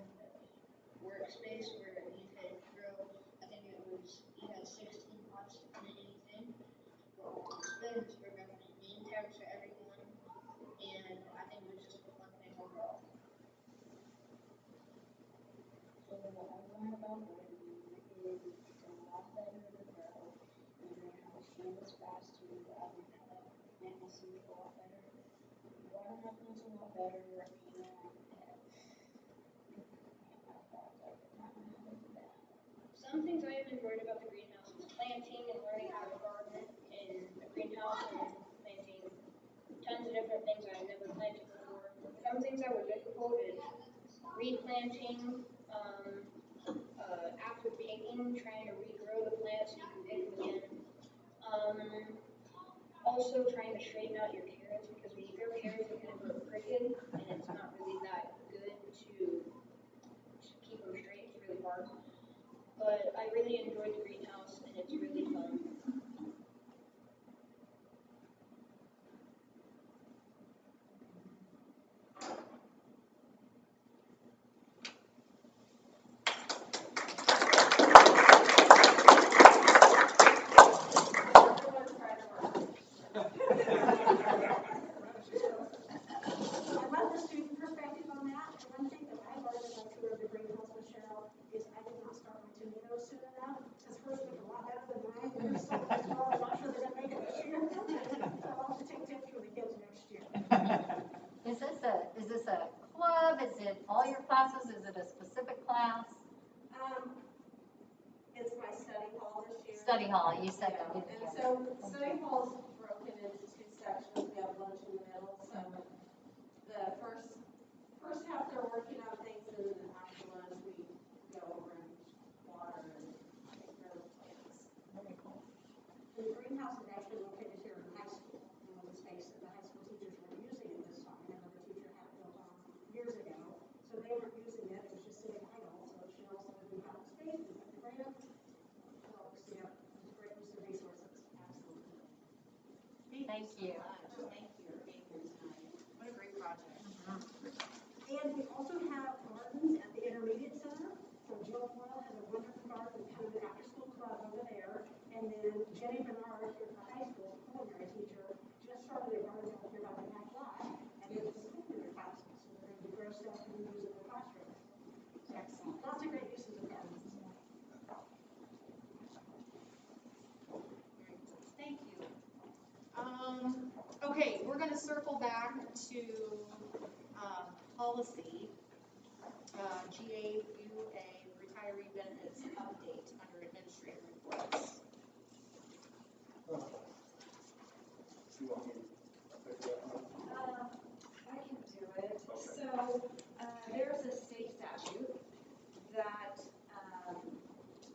workspace where he could grow, I think it was, he had 16 pots to put anything. Spoons for making name tags for everyone, and I think it was just a fun thing overall. So what I learned about gardening is it's a lot better to grow, and learn how to canvas fast to how to plant my seeds a lot better. Water my plants a lot better, some things I have enjoyed about the greenhouse is planting and learning how to garden in the greenhouse and planting tons of different things I've never planted before. Some things that were difficult is replanting, after picking, trying to regrow the plants so you can pick them again. Also trying to straighten out your carrots because when you grow carrots, they kind of grow crooked and it's not really that good to keep them straight. It's really hard. But I really enjoyed the greenhouse and it's really fun. I love the student perspective on that. One thing that I learned as I toured the greenhouse with Cheryl is I did not start my tomatoes soon enough because hers look a lot better than mine. They're so much smaller. I'm not sure they're gonna make it this year. So I'll have to take tips from the kids next year. Is this a club? Is it all your classes? Is it a specific class? It's my study hall this year. Study hall, you said that, didn't And you? so study hall is broken into two sections. We have lunch in the middle. So the first half they're working on things, and then after lunch we go over and water and take care of the plants. Very cool. And the greenhouse is actually located here in the high school. And let's face it, the high school teachers weren't using it this time. Another teacher had it built on years ago. So they weren't using it. It was just sitting idle. So Cheryl said we have the space, we have the grant. So yeah, it's a great use of resources. Absolutely. Thank you. Thank you for being here tonight. What a great project. And we also have gardens at the intermediate center. So Jill Boyle has a wonderful garden, kind of an after-school club over there. And then Jenny Bernard, who's the high school culinary teacher, just started a garden out here by the back lot. And it's a culinary classes. So they're going to grow stuff and use it in the classroom. Excellent. Lots of great uses of gardens. Thank you. Okay, we're gonna circle back to, policy, GAUA, retiree benefits update under administrative reports. You want me to take that one? I can do it. So, there's a state statute that,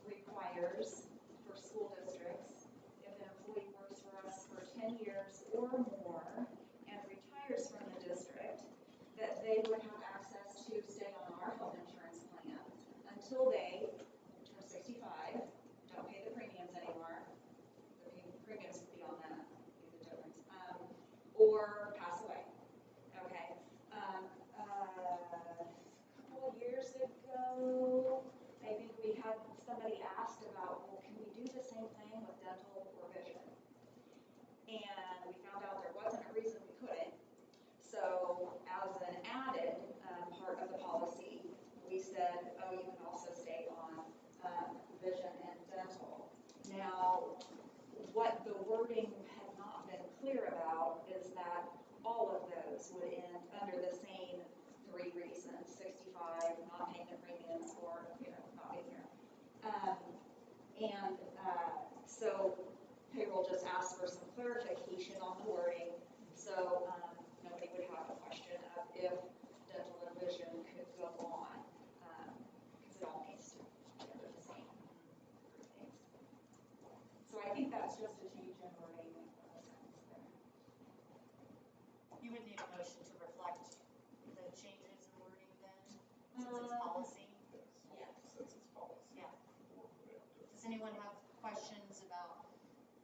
requires for school districts, if an employee works for us for 10 years or more and retires from the district, that they would have access to stay on our health insurance plan until they turn 65, don't pay the premiums anymore. The premiums would be on that, be the difference, or pass away. Okay. A couple of years ago, I think we had somebody asked about, well, can we do the same thing with dental or vision? And we found out there wasn't a reason we couldn't. So as an added part of the policy, we said, oh, you can also stay on vision and dental. Now, what the wording had not been clear about is that all of those would end under the same three reasons: 65, not paying the premiums, or not being here. So payroll just asked for some clarification on the wording, so nobody would have a question of if dental and vision could go on, because it all needs to be under the same things. So I think that's just a change in wording of the sentence there. You would need a motion to reflect the changes in wording then, since it's policy? Yes. Since it's policy. Yeah. Does anyone have questions about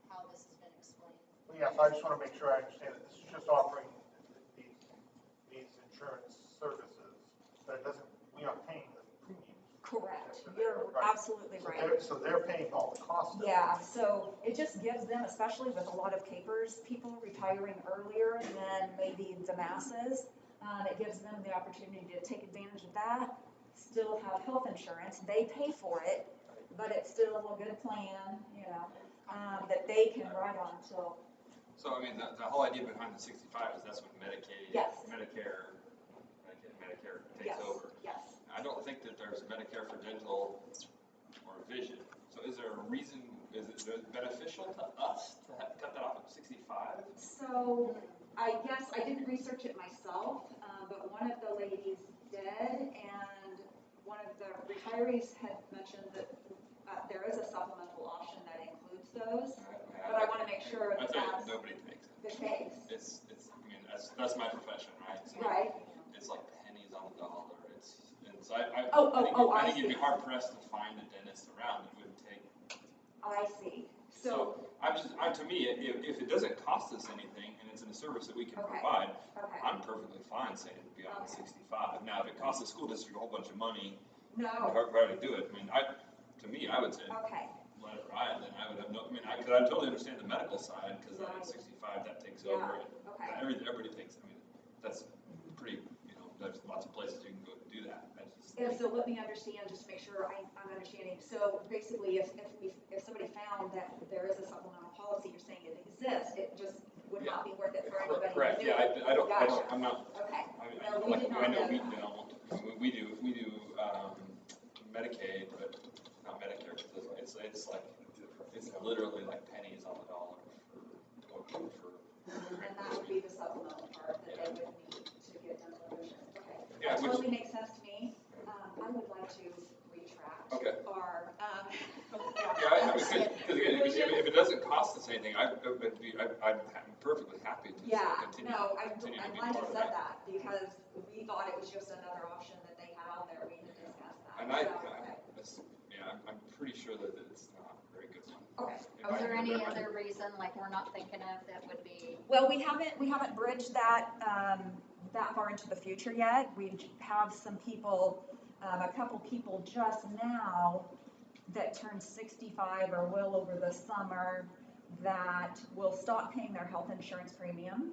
how this has been explained? Well, yes, I just want to make sure I understand that this is just offering these insurance services, but it doesn't, we aren't paying the premiums. absolutely So right. so they're paying all the costs of it. Yeah, so it just gives them, especially with a lot of capers, people retiring earlier than maybe the masses, it gives them the opportunity to take advantage of that, still have health insurance, they pay for it, but it's still a good plan, you know, that they can ride on till. So, I mean, the whole idea behind the 65 is that's when Medicaid, Yes. Medicare takes Yes, over. yes. I don't think that there's Medicare for dental or vision. So is there a reason, is it beneficial to us to cut that off at 65? So, I guess, I didn't research it myself, but one of the ladies did, and one of the retirees had mentioned that there is a supplemental option that includes those, but I want to make sure that that's Nobody takes it. the case. I mean, that's my profession, right? So Right. It's like pennies on the dollar. And so I I think you'd be see. hard pressed to find a dentist around that wouldn't take. I see. So to me, if it doesn't cost us anything and it's in a service that we can Okay. provide, Okay. I'm perfectly fine saying beyond 65. Now, if it costs the school district a whole bunch of money, No. why would do it? I mean, to me, I would say Okay. let it ride. Then I would have no. I mean, because I totally understand the medical side because Right. at 65 that takes Yeah. over. Okay. Everybody takes. I mean, that's pretty. There's lots of places you can go to do that. And so let me understand, just to make sure I'm understanding. So basically, if somebody found that there is a supplemental policy, you're saying it exists, it just would not be worth it for anybody to Correct. do. Yeah, I don't. Gotcha. I'm not. Okay. I No, know, we did not I know know we that. don't. We do Medicaid, but not Medicare. Because it's like it's literally like pennies on the dollar for. And that would be the supplemental part that they would need to get dental vision. Okay. Yeah, That which- totally makes sense to me. I would like to retract Okay. our, Yeah, because again, if it doesn't cost us anything, I'm perfectly happy to Yeah, continue. no, continue to I'm be glad you part of said that, because we thought it was just another option that they had out there, we didn't discuss that. And I'm pretty sure that it's not a very good one. Okay. Is there any other reason, like we're not thinking of, that would be? Well, we haven't bridged that, that far into the future yet. We have some people, a couple people just now that turned 65 or will over the summer that will stop paying their health insurance premium.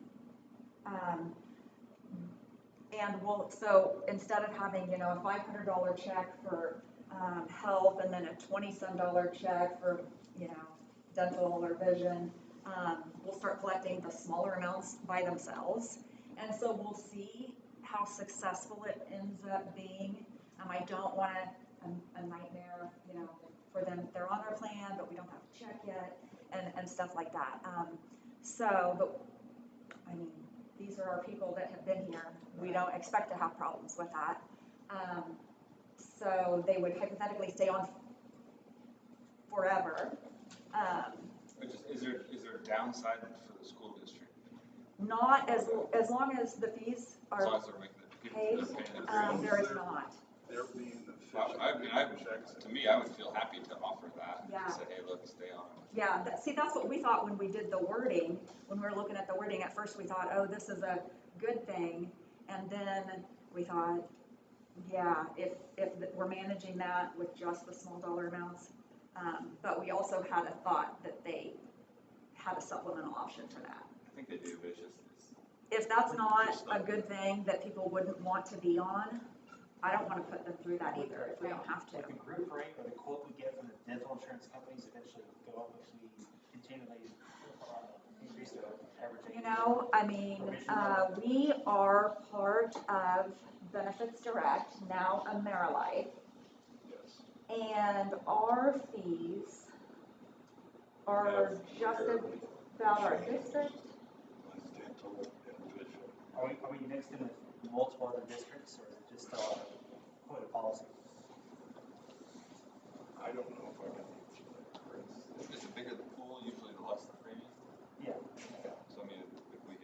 And so instead of having, a $500 check for health and then a $20-some check for, dental or vision, we'll start collecting the smaller amounts by themselves. And so we'll see how successful it ends up being. I don't want a nightmare, for them. They're on their plan, but we don't have a check yet, and stuff like that. But I mean, these are our people that have been here. We don't expect to have problems with that. So they would hypothetically stay on forever. Is there a downside for the school district? Not as long as the fees As long are as they're making paid, there is not. They're being To me, I would feel happy to offer that. Yeah. Say, hey, look, stay on. Yeah, that's what we thought when we did the wording. When we were looking at the wording, at first we thought, oh, this is a good thing. And then we thought, yeah, if we're managing that with just the small dollar amounts. But we also had a thought that they had a supplemental option for that. I think they do, but it's just. If that's not a good thing that people wouldn't want to be on, I don't want to put them through that either if we don't have to. Would the group rate or the quote we get from the dental insurance companies eventually go up if we continually increase their average age? We are part of Benefits Direct, now AmeriLife. Yes. And our fees are just about our district. Dental and vision. Are we mixed in with multiple other districts, or is it just our quota policy? I don't know if I can answer that, Chris. Is the bigger the pool, usually the less the premium? Yeah. So I mean, if we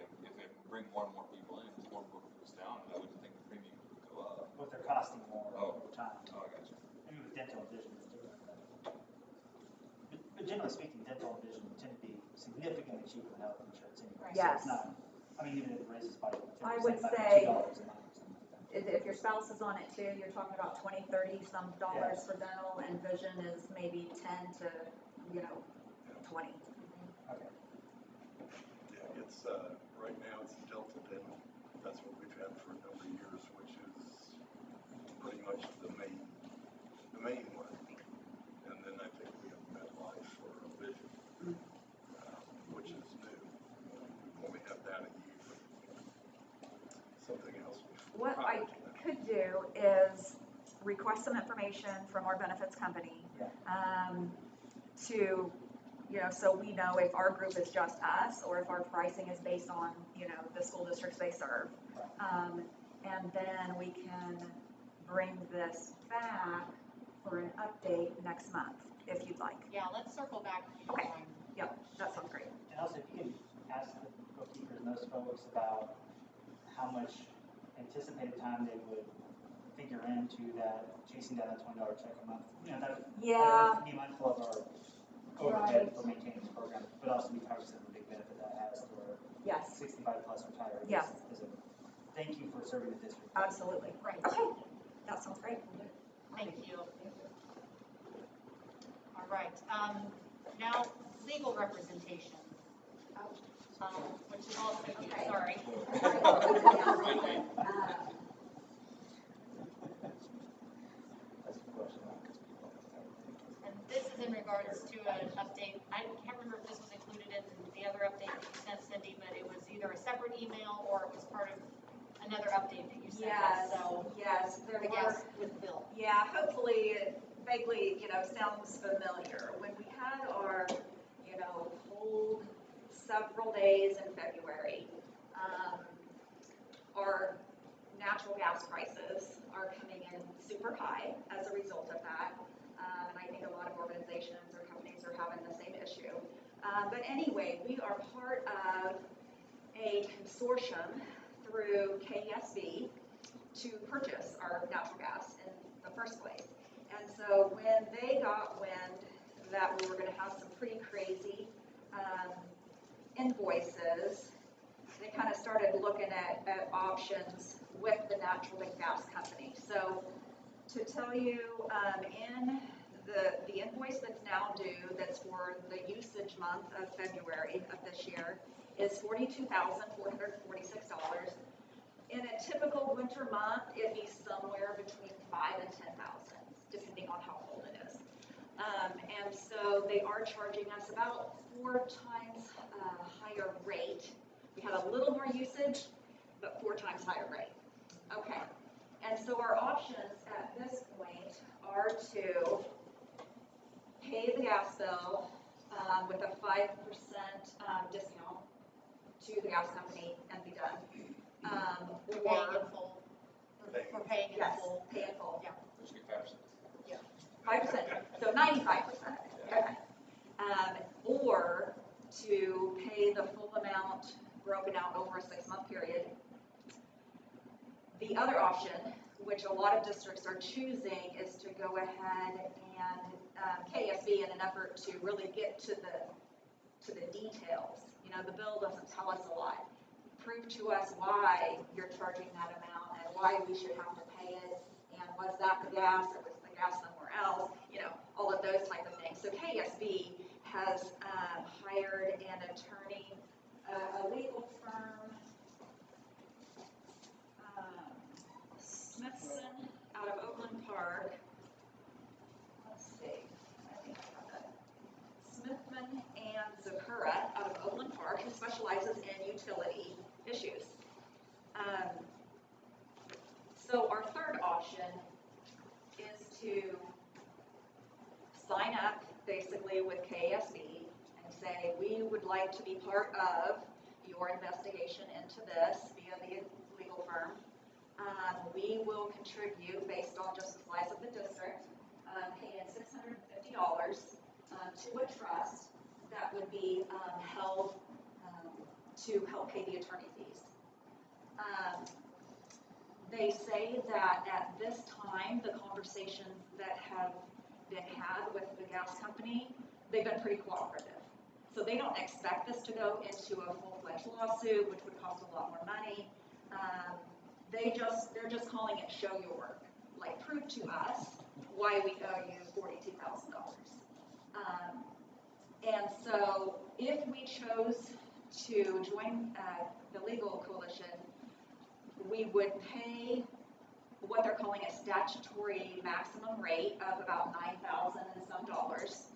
bring more and more people in, more and more people's down, I wouldn't think the premium would go up. But they're costing more over time. Oh, I got you. Maybe with dental and vision, it's different. But generally speaking, dental and vision tend to be significantly cheaper than health insurance anyway. So Yes. it's not, even if it raises by $10%, I would like say $2 a month or something like that. if your spouse is on it too, you're talking about 20, 30 some dollars for dental, and vision is maybe 10 to, 20. Yeah, it's, right now it's Delta Dental. That's what we've had for a number of years, which is pretty much the main one. And then I think we have MetLife for vision, which is new. We only have that a year. Something else. What I could do is request some information from our benefits company, to, so we know if our group is just us, or if our pricing is based on, the school districts they serve. And then we can bring this back for an update next month, if you'd like. Yeah, let's circle back. Okay. Yep, that sounds great. And also, if you can ask the bookkeepers and those folks about how much anticipated time they would figure into that, chasing down that $20 check a month. That would be mindful of our overhead for maintaining this program, but also be cognizant of the big benefit that has to our 65 plus retirees. Yes. Thank you for serving the district. Absolutely. Right. Okay, that sounds great. Thank you. All right, now, legal representation. Which is also, sorry. And this is in regards to an update. I can't remember if this was included in the other update that you sent, Cindy, but it was either a separate email or it was part of another update that you sent us. So Yes, there the were. gas with the bill. Yeah, hopefully it vaguely, sounds familiar. When we had our, cold several days in February, our natural gas prices are coming in super high as a result of that. And I think a lot of organizations or companies are having the same issue. But anyway, we are part of a consortium through KSB to purchase our natural gas in the first place. And so when they got wind that we were going to have some pretty crazy invoices, they kind of started looking at options with the natural gas company. So to tell you, in the invoice that's now due, that's for the usage month of February of this year, is $42,446. In a typical winter month, it'd be somewhere between 5,000 and 10,000, depending on how cold it is. And so they are charging us about 4 times higher rate. We had a little more usage, but 4 times higher rate. Okay, and so our options at this point are to pay the gas bill with a 5% discount to the gas company and be done. Paying in full. For paying in Yes, full. pay in full. Yeah. Which would be 5%. Yeah. 5%, so 95%. Okay. Or to pay the full amount broken out over a 6-month period. The other option, which a lot of districts are choosing, is to go ahead and KSB, in an effort to really get to the details. The bill doesn't tell us a lot. Prove to us why you're charging that amount and why we should have to pay it, and was that the gas, or was the gas somewhere else, all of those type of things. So KSB has hired an attorney, a legal firm, Smithson out of Oakland Park. Let's see, I think I have that. Smithman and Zakura out of Oakland Park, who specializes in utility issues. So our third option is to sign up basically with KSB and say, we would like to be part of your investigation into this via the legal firm. We will contribute based on just the size of the district, pay in $650 to a trust that would be held to help pay the attorney fees. They say that at this time, the conversations that have been had with the gas company, they've been pretty cooperative. So they don't expect this to go into a full-fledged lawsuit, which would cost a lot more money. they're just calling it show your work, like prove to us why we owe you $42,000. And so if we chose to join the legal coalition, we would pay what they're calling a statutory maximum rate of about $9,000 and some dollars.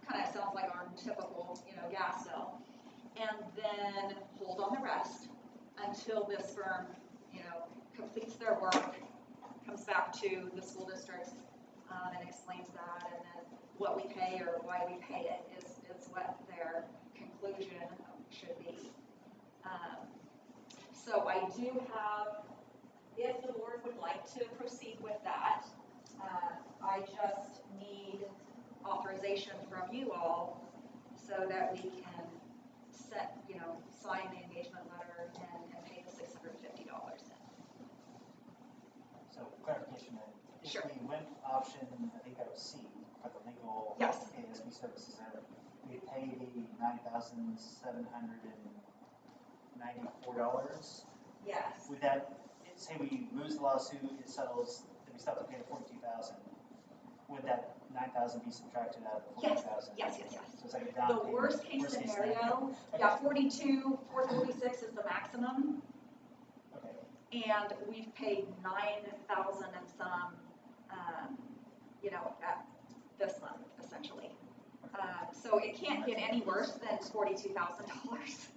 Kind of sounds like our typical, gas bill. And then hold on the rest until this firm, completes their work, comes back to the school districts, and explains that, and then what we pay or why we pay it is what their conclusion should be. So I do have, if the board would like to proceed with that, I just need authorization from you all so that we can sign the engagement letter and pay the $650 in. So clarification then, if Sure. we went option, I think that was C, for the legal Yes. ASB services there, we pay the $9,794. Yes. Would that, say we lose the lawsuit, it settles, then we still have to pay the $42,000, would that $9,000 be subtracted out of the $40,000? Yes. So it's like a down The payment. worst case scenario, Okay. 446 is the maximum. Okay. And we've paid 9,000 and some, at this month, essentially. So it can't get any worse than $42,000.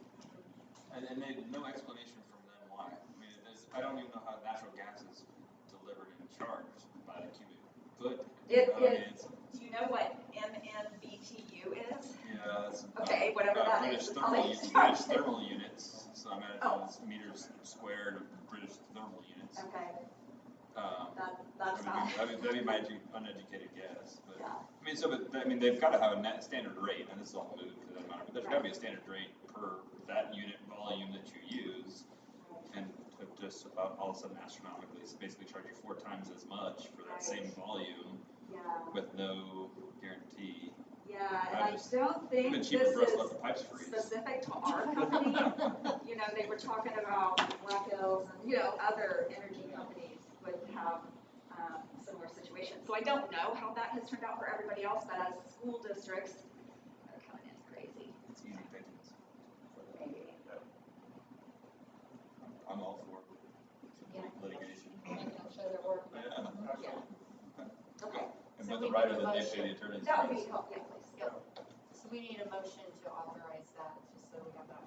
And no explanation from them why. I mean, I don't even know how natural gas is delivered and charged by the cubic foot. Do you know what MMBTU is? Yeah, that's. Okay, whatever that is. British thermal units, so I imagine it's meters squared of British thermal units. Okay. That's fine. That'd be my uneducated guess, but. Yeah. They've gotta have a net standard rate, and this is all moved for that matter, but there's gotta be a standard rate per that unit volume that you use. And to just about all of a sudden astronomically, it's basically charge you 4 times as much for that same volume with no guarantee. Yeah, and I don't think Even this cheaper for us to is let the pipes freeze. specific to our company. They were talking about Black Hills and, other energy companies would have similar situations. So I don't know how that has turned out for everybody else, but as school districts, they're coming in crazy. It's easy pickings. Maybe. I'm all for litigation. Show their work. Yeah. Okay. And So with we the writer need a that they pay the motion. attorneys. That would be helpful, yeah, please. Yep. So we need a motion to authorize that, just so we have that.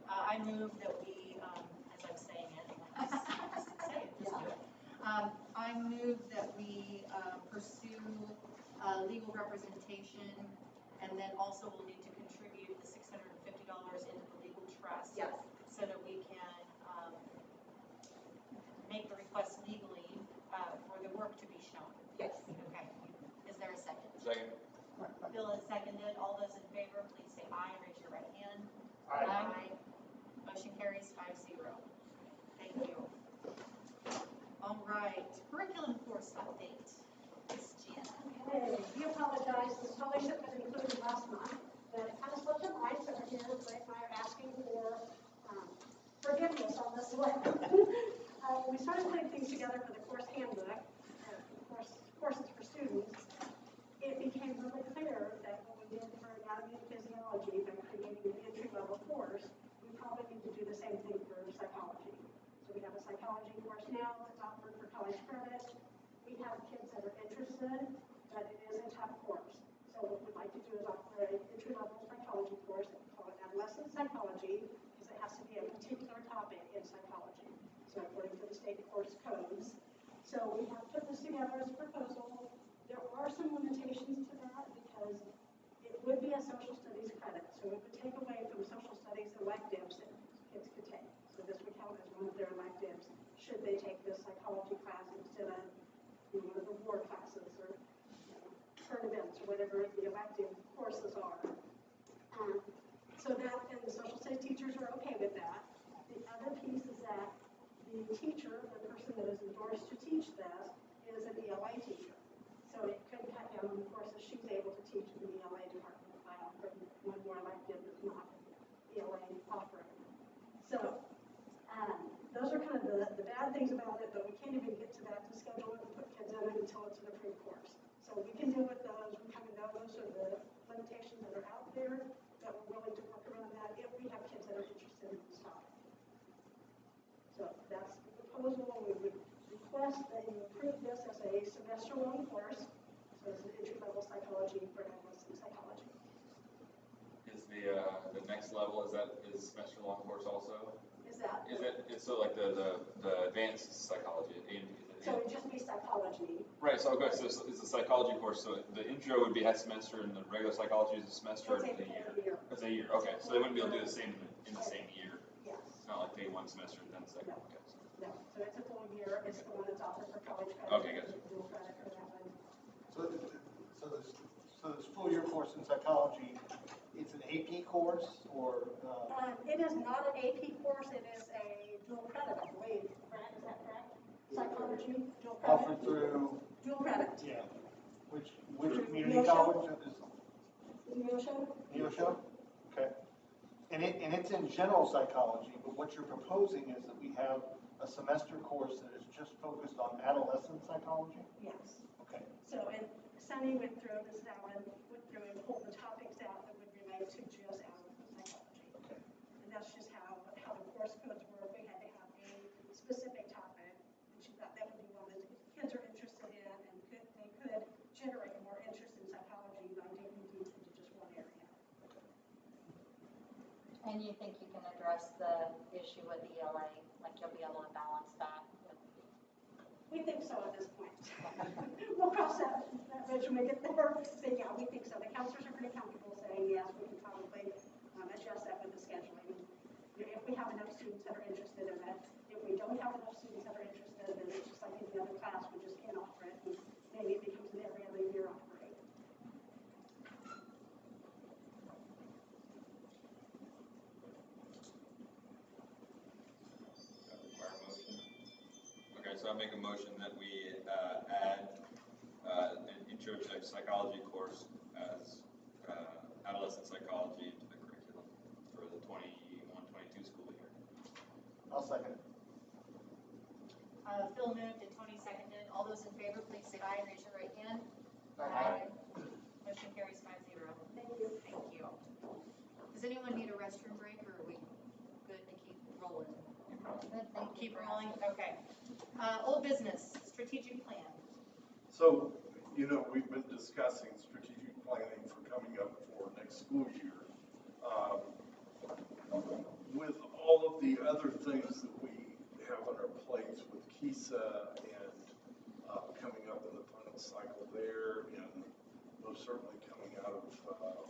I move that we, as I'm saying it, just say it, just do it. I move that we pursue legal representation, and then also we'll need to contribute the $650 into the legal trust. Yes. So that we can make the request legally for the work to be shown. Yes. Okay. Is there a second? Second. Bill has seconded. All those in favor, please say aye. Raise your right hand. Aye. Motion carries 5-0. Thank you. All right. Curriculum course update. Ms. Jan. Okay, we apologize, this probably should have been included last month, but it kind of slipped our minds, so we're here, Blake and I are asking for forgiveness on this one. When we started putting things together for the course handbook, courses for students, it became really clear that what we did for anatomy and physiology by creating an entry-level course, we probably need to do the same thing for psychology. So we have a psychology course now that's offered for college credit. We have kids that are interested, but it is a tough course. So what we'd like to do is offer an entry-level psychology course that we call it adolescent psychology, because it has to be a particular topic in psychology. So according to the state course codes. So we have put this together as a proposal. There are some limitations to that because it would be a social studies credit. So it would take away from social studies electives that kids could take. So this would count as one of their electives should they take this psychology class instead of one of the war classes or current events or whatever the elective courses are. So that, and the social studies teachers are okay with that. The other piece is that the teacher, the person that is endorsed to teach this, is an ELA teacher. So it could cut down on the courses she's able to teach in the ELA department by offering one more elective that's not ELA offering. So those are kind of the bad things about it, but we can't even get to that to schedule it and put kids in it until it's an approved course. So we can deal with those, we kind of know those are the limitations that are out there, that we're willing to work around that if we have kids that are interested in this topic. So that's the proposal. We would request that you approve this as a semester-long course, so it's an entry-level psychology for adolescent psychology. Is the next level, is semester long course also? Is that? It's so like the advanced psychology, So it would just be psychology. Right, so okay, so it's a psychology course, so the intro would be a semester and the regular psychology is a semester or It's a year? a year. It's a year, okay, so they wouldn't be able to do the same in the same year? Yes. It's not like take one semester and then second, okay. No, so it's a full year. It's the one that's offered for college credit. Okay, good. Dual credit for that one. So this full year course in psychology, it's an AP course or? It is not an AP course. It is a dual credit, I believe. Brad, is that correct? Psychology, dual credit. Offered through? Dual credit. Yeah. Which community college is? Neosho? Neosho? Okay. And it's in general psychology, but what you're proposing is that we have a semester course that is just focused on adolescent psychology? Yes. Okay. So, and Sunny went through, Ms. Allen went through and pulled the topics out that would relate to just adolescent psychology. Okay. And that's just how the course codes work. We had to have a specific topic, and she thought that would be one that kids are interested in, and they could generate more interest in psychology by digging deep into just one area. And you think you can address the issue with ELA, like you'll be able to balance that with? We think so at this point. We'll cross that bridge when we get there. But yeah, we think so. The counselors are pretty comfortable saying, yes, we can probably adjust that with the scheduling. If we have enough students that are interested in it. If we don't have enough students that are interested, then it's just like any other class, we just can't offer it. And maybe it becomes an every other year offering. Okay, so I make a motion that we add an intro to psychology course as adolescent psychology into the curriculum for the 21-22 school year. I'll second it. Phil moved and Tony seconded. All those in favor, please say aye and raise your right hand. Aye. Motion carries 5-0. Thank you. Thank you. Does anyone need a restroom break, or are we good to keep rolling? Good, thank you. Keep rolling, okay. Old business, strategic plan. So, we've been discussing strategic planning for coming up for next school year. With all of the other things that we have on our plates with KISA and coming up in the final cycle there, and most certainly coming out of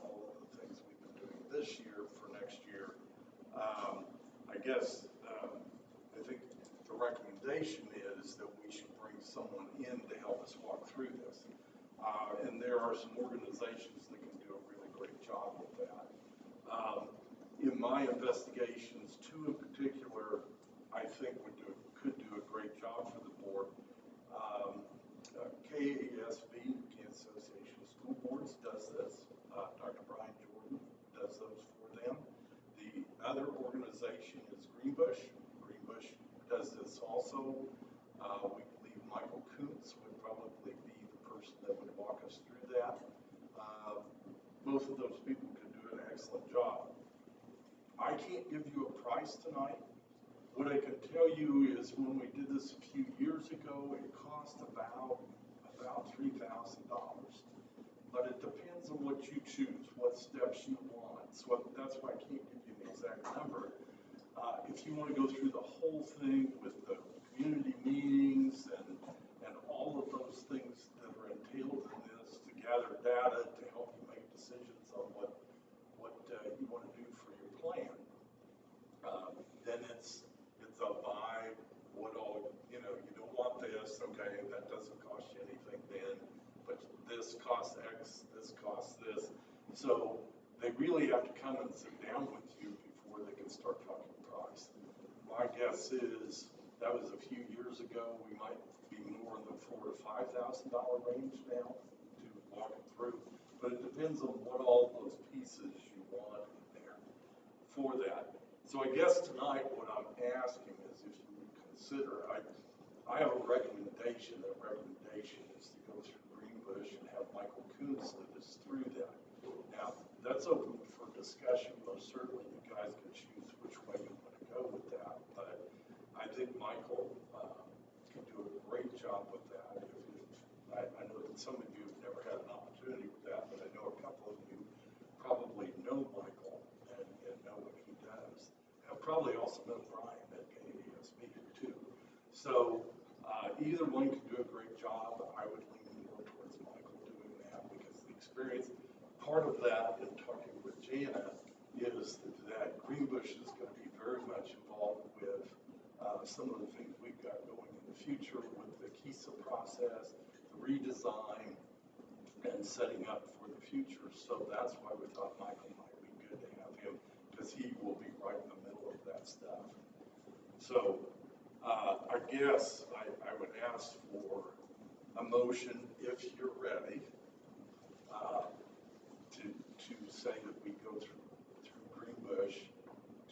all of the things we've been doing this year for next year, I guess I think the recommendation is that we should bring someone in to help us walk through this. And there are some organizations that can do a really great job with that. In my investigations, two in particular, I think could do a great job for the board. KASB, Kansas Association of School Boards, does this. Dr. Brian Jordan does those for them. The other organization is Greenbush. Greenbush does this also. We believe Michael Kuntz would probably be the person that would walk us through that. Both of those people could do an excellent job. I can't give you a price tonight. What I can tell you is when we did this a few years ago, it cost about $3,000. But it depends on what you choose, what steps you want. So that's why I can't give you an exact number. If you want to go through the whole thing with the community meetings and all of those things that are entailed in this to gather data to help you make decisions on what you want to do for your plan, then it's a buy what all, you don't want this, okay, that doesn't cost you anything then, but this costs X, this costs this. So they really have to come and sit down with you before they can start talking price. My guess is that was a few years ago. We might be more in the $4,000 to $5,000 range now to walk it through. But it depends on what all those pieces you want in there for that. So I guess tonight what I'm asking is if you would consider. I have a recommendation. That recommendation is to go through Greenbush and have Michael Coons lead us through that. Now, that's open for discussion. Most certainly, you guys can choose which way you want to go with that. But I think Michael can do a great job with that. I know that some of you have never had an opportunity with that, but I know a couple of you probably know Michael and know what he does. And probably also know Brian at KASB too. So either one can do a great job. I would lean more towards Michael doing that because the experience, part of that in talking with Jana is that Greenbush is going to be very much involved with some of the things we've got going in the future with the KISA process, the redesign, and setting up for the future. So that's why we thought Michael might be good to have him because he will be right in the middle of that stuff. So I guess I would ask for a motion, if you're ready, to say that we go through Greenbush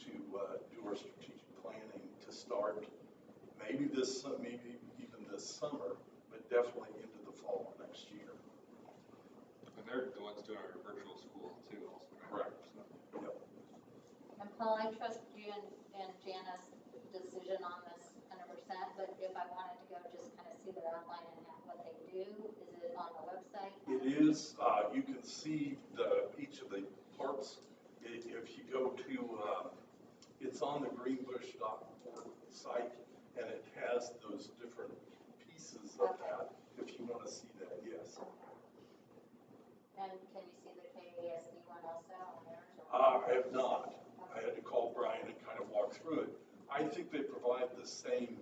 to do our strategic planning to start maybe even this summer, but definitely into the fall of next year. And they're the ones doing our virtual school too, also. Correct. Yep. And Paul, I trust you and Jana's decision on this 100%, but if I wanted to go just kind of see their outline and what they do, is it on the website? It is, you can see each of the parts. If you go to, it's on the greenbush.org site, and it has those different pieces of that, if you want to see that, yes. And can you see the KASD one also on theirs? I have not. I had to call Brian and kind of walk through it. I think they provide the same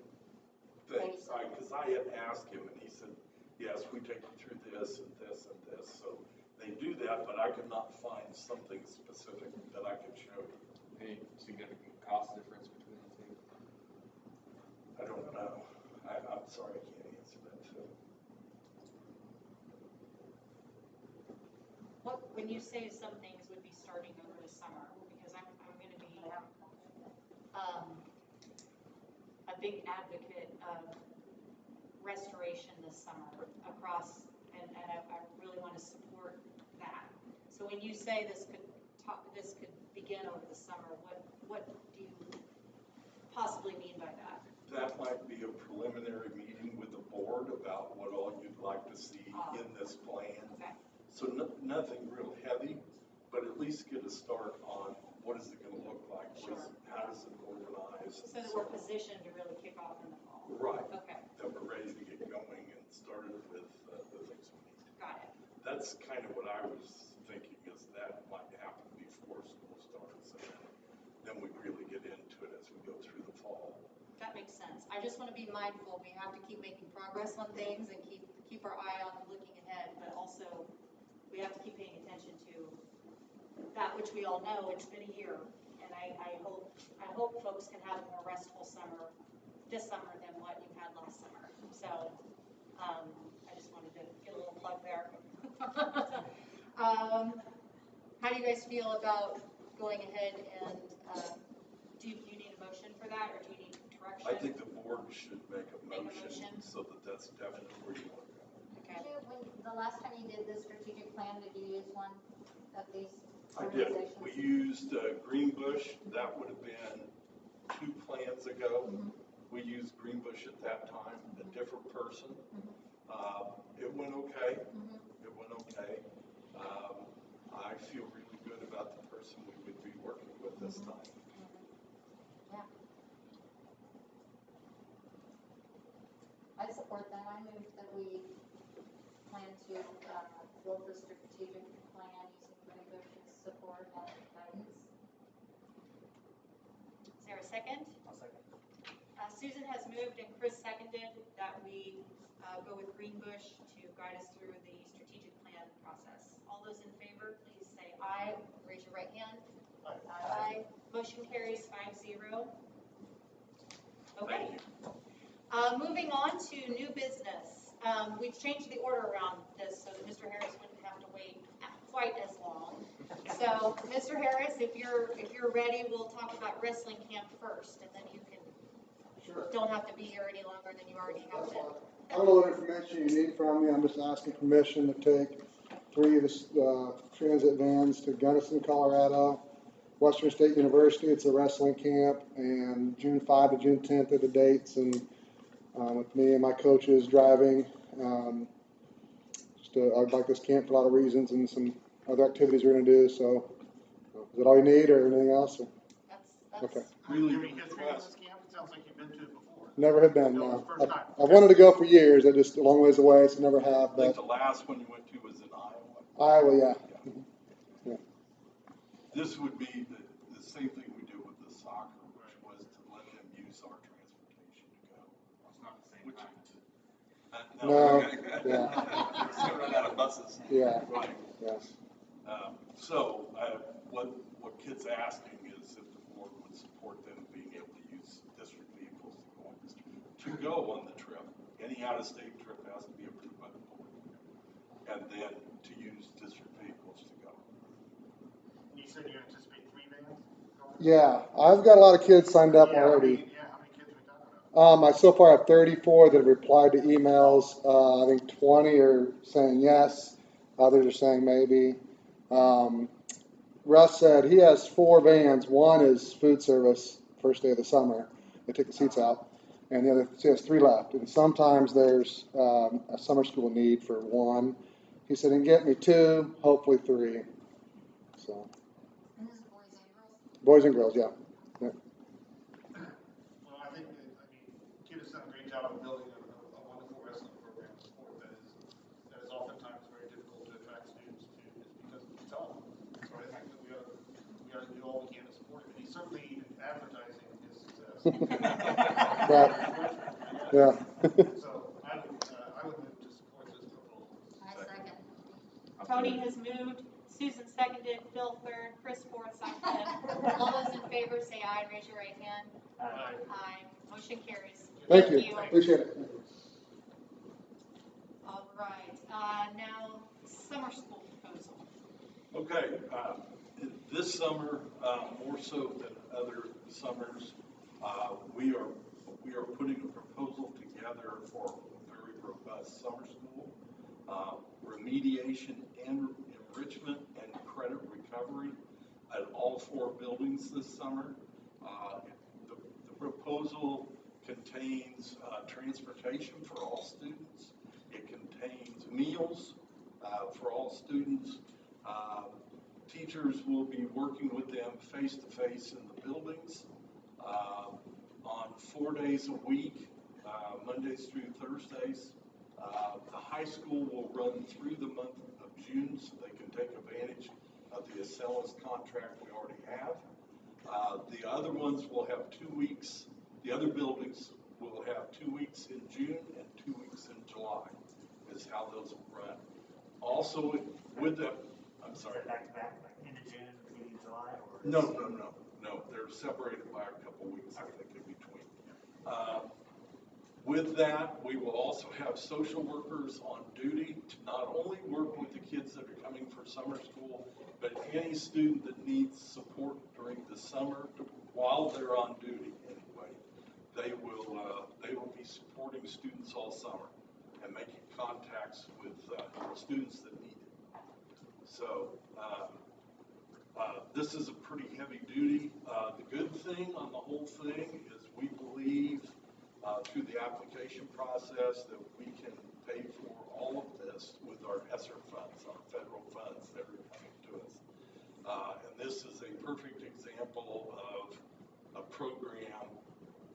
things, because I had asked him, and he said, yes, we take you through this and this and this. So they do that, but I could not find something specific that I could show you. Any significant cost difference between the two? I don't know. I'm sorry, I can't answer that too. When you say some things would be starting over the summer, because I'm going to be a big advocate of restoration this summer across, and I really want to support that. So when you say this could begin over the summer, what do you possibly mean by that? That might be a preliminary meeting with the board about what all you'd like to see in this plan. Okay. So nothing real heavy, but at least get a start on what is it going to look like? Sure. How does it organize? So that we're positioned to really kick off in the fall. Right. Okay. That we're ready to get going and started with the things we need. Got it. That's kind of what I was thinking, is that might happen before school starts, and then we really get into it as we go through the fall. That makes sense. I just want to be mindful. We have to keep making progress on things and keep our eye on looking ahead, but also we have to keep paying attention to that which we all know. It's been a year, and I hope folks can have a more restful summer this summer than what you had last summer. So I just wanted to get a little plug there. How do you guys feel about going ahead and do you need a motion for that, or do you need direction? I think the board should make a motion so that that's definitely where you want to go. Okay. The last time you did the strategic plan, did you use one of these I did. organizations? We used Greenbush. That would have been 2 plans ago. We used Greenbush at that time, a different person. It went okay. It went okay. I feel really good about the person we would be working with this time. Yeah. I support that. I move that we plan to build the strategic plan using Greenbush's support and guidance. Is there a second? I'll second. Susan has moved and Chris seconded that we go with Greenbush to guide us through the strategic plan process. All those in favor, please say aye. Raise your right hand. Aye. Motion carries 5-0. Okay. Moving on to new business. We've changed the order around this so that Mr. Harris wouldn't have to wait quite as long. So, Mr. Harris, if you're ready, we'll talk about wrestling camp first, and then you can don't have to be here any longer than you already have been. I don't know what information you need from me. I'm just asking permission to take 3 of the transit vans to Gunnison, Colorado, Western State University. It's a wrestling camp, and June 5 to June 10th are the dates. And with me and my coaches driving, I like this camp for a lot of reasons and some other activities we're going to do. So, is that all you need, or anything else? Or? That's Okay. Really, Any history of this camp? It sounds like you've been to it before. Never have been. No, No. it's first time. I wanted to go for years. I just a long ways away, so never have. I think But the last one you went to was in Iowa. Iowa, yeah. Yeah. This would be the same thing we do with the soccer, which was to let them use our transportation to go. It's not the same Which- time. No, Okay. yeah. Still run out of buses. Yeah. Right. Yeah. So, what Kit's asking is if the board would support them being able to use district vehicles to go on the trip. Any out-of-state trip has to be approved by the board. And then to use district vehicles to go. You said you anticipate 3 vans going? Yeah, I've got a lot of kids signed up Yeah, already. how many kids are we talking about? I so far have 34 that have replied to emails. I think 20 are saying yes. Others are saying maybe. Russ said he has 4 vans. One is food service, first day of the summer. They take the seats out. And the other, he has 3 left. And sometimes there's a summer school need for 1. He said, and get me 2, hopefully 3. So. And this is boys and girls? Boys and girls, yeah. Yeah. Well, I think, Kit has done a great job of building a wonderful wrestling program sport that is oftentimes very difficult to attract students to, is because it's all. So I think that we ought to do all we can to support him. And he's certainly advertising his success. Right. Yeah. So I would move to support this proposal. I second. Tony has moved, Susan seconded, Phil third, Chris fourth, I fifth. All those in favor say aye, raise your right hand. Aye. Aye. Motion carries. Thank you. Appreciate it. All right, now, summer school proposal. Okay, this summer, more so than other summers, we are putting a proposal together for a very robust summer school, remediation and enrichment and credit recovery at all 4 buildings this summer. The proposal contains transportation for all students. It contains meals for all students. Teachers will be working with them face-to-face in the buildings on 4 days a week, Mondays through Thursdays. The high school will run through the month of June so they can take advantage of the Acellus contract we already have. The other ones will have 2 weeks. The other buildings will have 2 weeks in June and 2 weeks in July is how those will run. Also, with the, I'm sorry. Back to back, like end of June, beginning of July, or? No. They're separated by a couple weeks, I think, in between. With that, we will also have social workers on duty to not only work with the kids that are coming for summer school, but any student that needs support during the summer while they're on duty anyway. They will be supporting students all summer and making contacts with students that need it. So this is a pretty heavy duty. The good thing on the whole thing is we believe through the application process that we can pay for all of this with our ESSER funds, our federal funds that are coming to us. And this is a perfect example of a program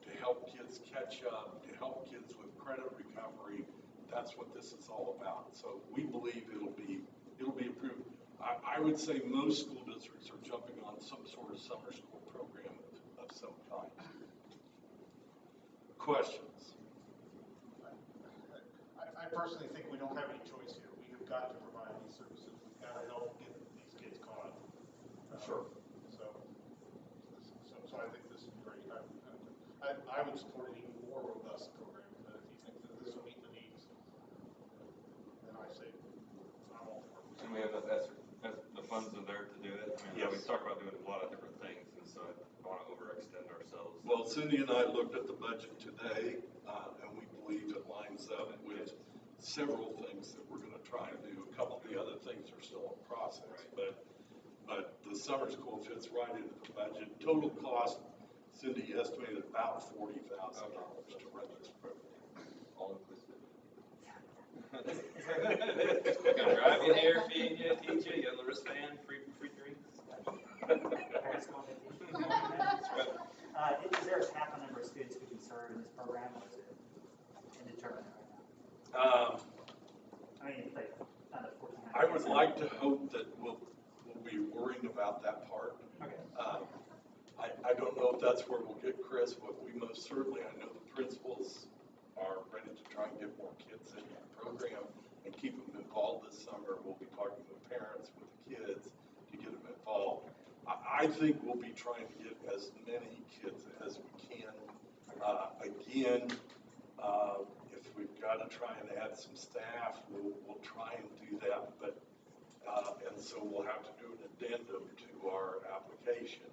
to help kids catch up, to help kids with credit recovery. That's what this is all about. So we believe it'll be approved. I would say most school districts are jumping on some sort of summer school program of some kind. Questions? I personally think we don't have any choice here. We have got to provide these services. We've got to help get these kids caught. Sure. So I think this is great. I would support an even more robust program. If you think that this will meet the needs, then I say I'm all for it. And we have the funds are there to do it. I mean, yeah, we talk about doing a lot of different things, and so I don't want to overextend ourselves. ourselves. Well, Cindy and I looked at the budget today, and we believe it lines up with several things that we're gonna try and do. A couple of the other things are still in process, but the summer school fits right into the budget. Total cost, Cindy estimated about $40,000 to run this program. All inclusive. Is Gonna drive you here, feed you, teach you, get a wristband, free drinks. Parents going to teach? Is there a cap on number of students we can serve in this program, or is it indeterminate right now? I mean, like, under 1,400. I would like to hope that we'll be worrying about that part. Okay. I don't know if that's where we'll get Chris, but we most certainly, I know the principals are ready to try and get more kids in the program and keep them involved this summer. We'll be talking with parents, with the kids to get them involved. I think we'll be trying to get as many kids as we can. Again, if we've got to try and add some staff, we'll try and do that. But and so we'll have to do an addendum to our application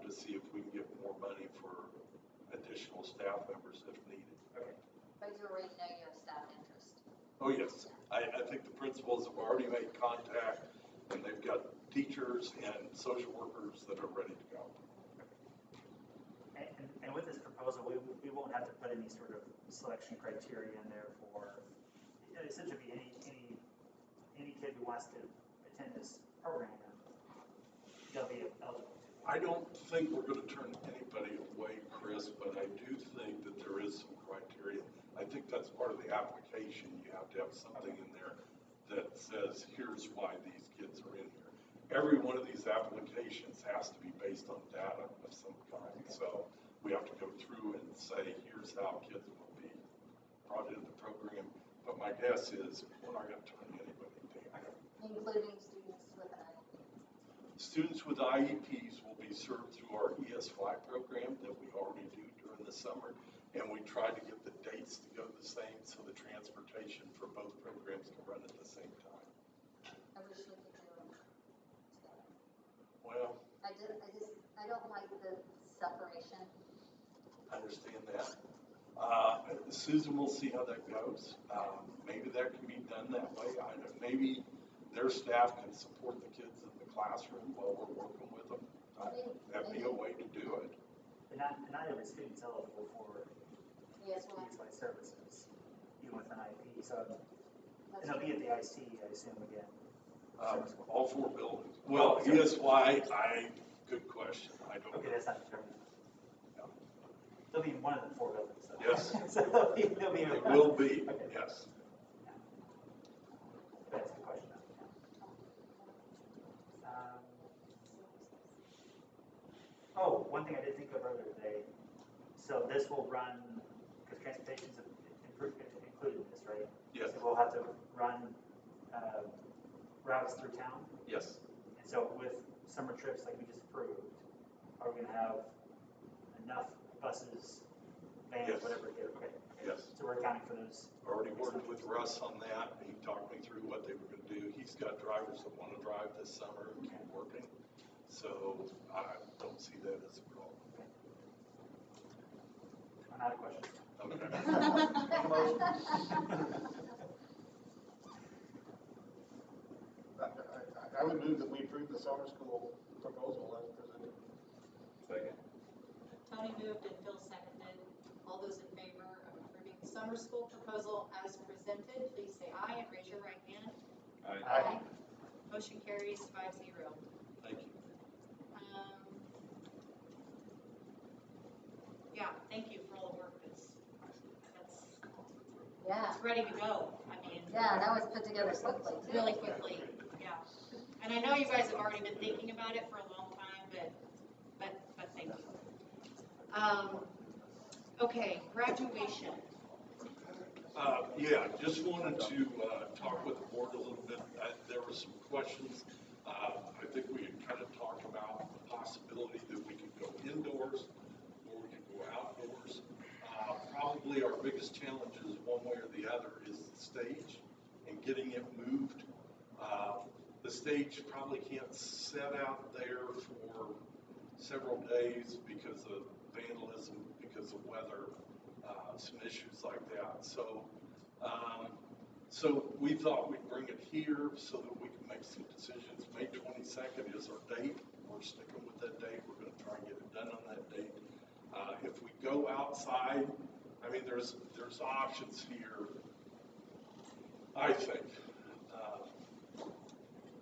to see if we can get more money for additional staff members if needed. But you already know you have staff interest. Oh, yes. I think the principals have already made contact, and they've got teachers and social workers that are ready to go. And with this proposal, we won't have to put any sort of selection criteria in there for, essentially any kid who wants to attend this program, they'll be eligible. I don't think we're going to turn anybody away, Chris, but I do think that there is some criteria. I think that's part of the application. You have to have something in there that says, here's why these kids are in here. Every one of these applications has to be based on data of some kind. So we have to go through and say, here's how kids will be brought into the program. But my guess is we're not going to turn anybody down. Including students with an IEP. Students with IEPs will be served through our ES5 program that we already do during the summer. And we try to get the dates to go the same so the transportation for both programs can run at the same time. I wish we could do them together. Well, I don't like the separation. I understand that. Susan will see how that goes. Maybe that can be done that way. I don't, maybe their staff can support the kids in the classroom while we're working with them. That'd be a way to do it. And not every student's eligible for ESY services, even with an IEP. So, and they'll be at the IC, I assume, again. All four buildings. Well, ESY, good question. I don't know. Okay, that's not determined. They'll be in one of the four buildings. So. Yes. So they'll be It will be, okay. yes. That's the question. One thing I did think of earlier today. So this will run, because transportation's included in this, right? Yes. So we'll have to run routes through town. Yes. And so with summer trips like we just approved, are we going to have enough buses, vans, Yes. whatever here? Okay. Yes. So we're accounting for those. Already worked with Russ on that. He talked me through what they were going to do. He's got drivers that want to drive this summer and keep working. So I don't see that as a problem. I'm out of questions. I would move that we approve the summer school proposal as presented. Second. Tony moved and Phil seconded. All those in favor of approving the summer school proposal as presented, please say aye and raise your right hand. Aye. Motion carries 5-0. Thank you. Yeah, thank you for all the work that's Yeah. it's ready to go. I mean. Yeah, that was put together quickly, too. Really quickly, yeah. And I know you guys have already been thinking about it for a long time, but thank you. Okay, graduation. Yeah, just wanted to talk with the board a little bit. There were some questions. I think we had kind of talked about the possibility that we could go indoors or we could go outdoors. Probably our biggest challenge is one way or the other is the stage and getting it moved. The stage probably can't set out there for several days because of vandalism, because of weather, some issues like that. So we thought we'd bring it here so that we can make some decisions. May 22nd is our date. We're sticking with that date. We're going to try and get it done on that date. If we go outside, I mean, there's options here, I think.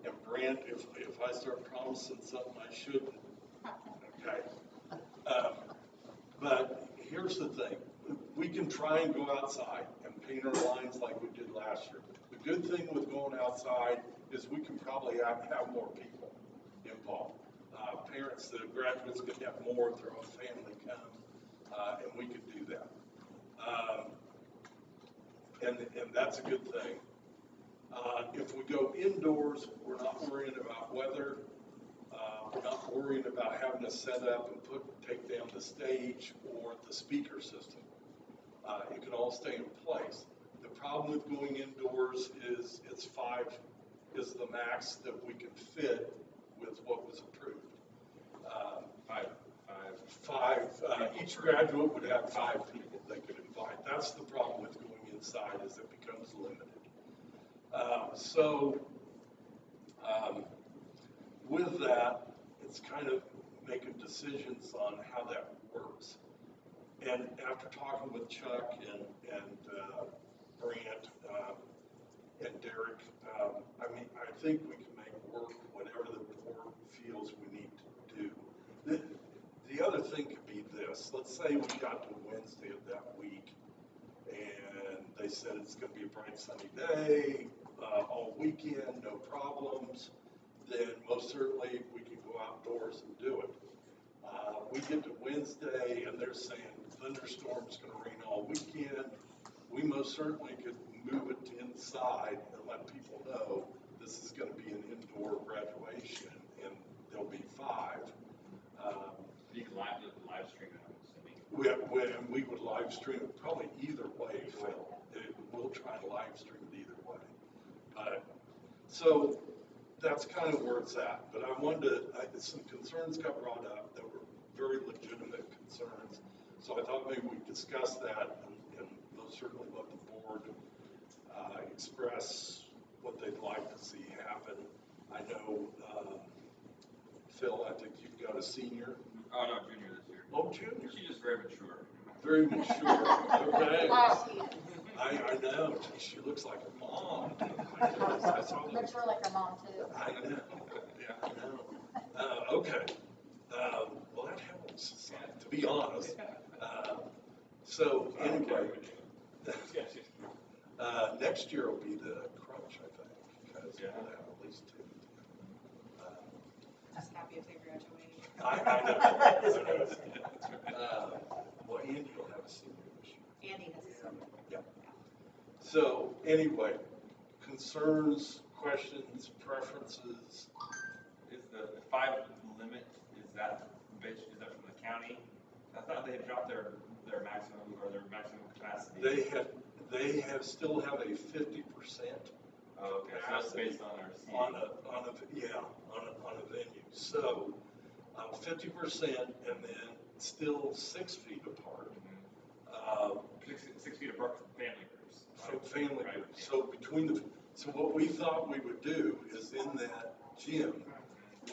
And Brent, if I start promising something I shouldn't, okay. But here's the thing. We can try and go outside and paint our lines like we did last year. The good thing with going outside is we can probably have more people involved. Parents, the graduates could have more of their own family come, and we could do that. And that's a good thing. If we go indoors, we're not worrying about weather. We're not worrying about having to set up and take down the stage or the speaker system. It can all stay in place. The problem with going indoors is it's 5 is the max that we can fit with what was approved. Each graduate would have 5 people they could invite. That's the problem with going inside, is it becomes limited. With that, it's kind of making decisions on how that works. And after talking with Chuck and Brant and Derek, I mean, I think we can make work whatever the board feels we need to do. The other thing could be this. Let's say we got to Wednesday of that week and they said it's going to be a bright sunny day, all weekend, no problems. Then most certainly we can go outdoors and do it. We get to Wednesday and they're saying thunderstorms going to rain all weekend. We most certainly could move it to inside and let people know this is going to be an indoor graduation and there'll be 5. You can live stream it, I'm assuming. We would live stream it probably either way, Phil. We'll try to live stream it either way. So that's kind of where it's at. But I wanted to, some concerns got brought up that were very legitimate concerns. So I thought maybe we'd discuss that and most certainly let the board express what they'd like to see happen. I know, Phil, I think you've got a senior. Oh, no, junior this year. Oh, junior. She's just very mature. Very mature. Okay. I know. She looks like her mom. Looks more like her mom too. I know. Yeah, I know. Okay. Well, that helps, to be honest. So anyway, next year will be the crunch, I think, because we'll have at least 2. Just happy if they graduate. I know. Well, Andy will have a senior this year. Andy has a senior. Yeah. So anyway, concerns, questions, preferences. Is the 5 limit, is that from the county? I thought they had dropped their maximum or their maximum capacity. They still have a 50%. Oh, okay, so that's based on our seating. On a venue. So 50% and then still 6 feet apart. 6 feet apart from family groups. Family groups. So so what we thought we would do is in that gym,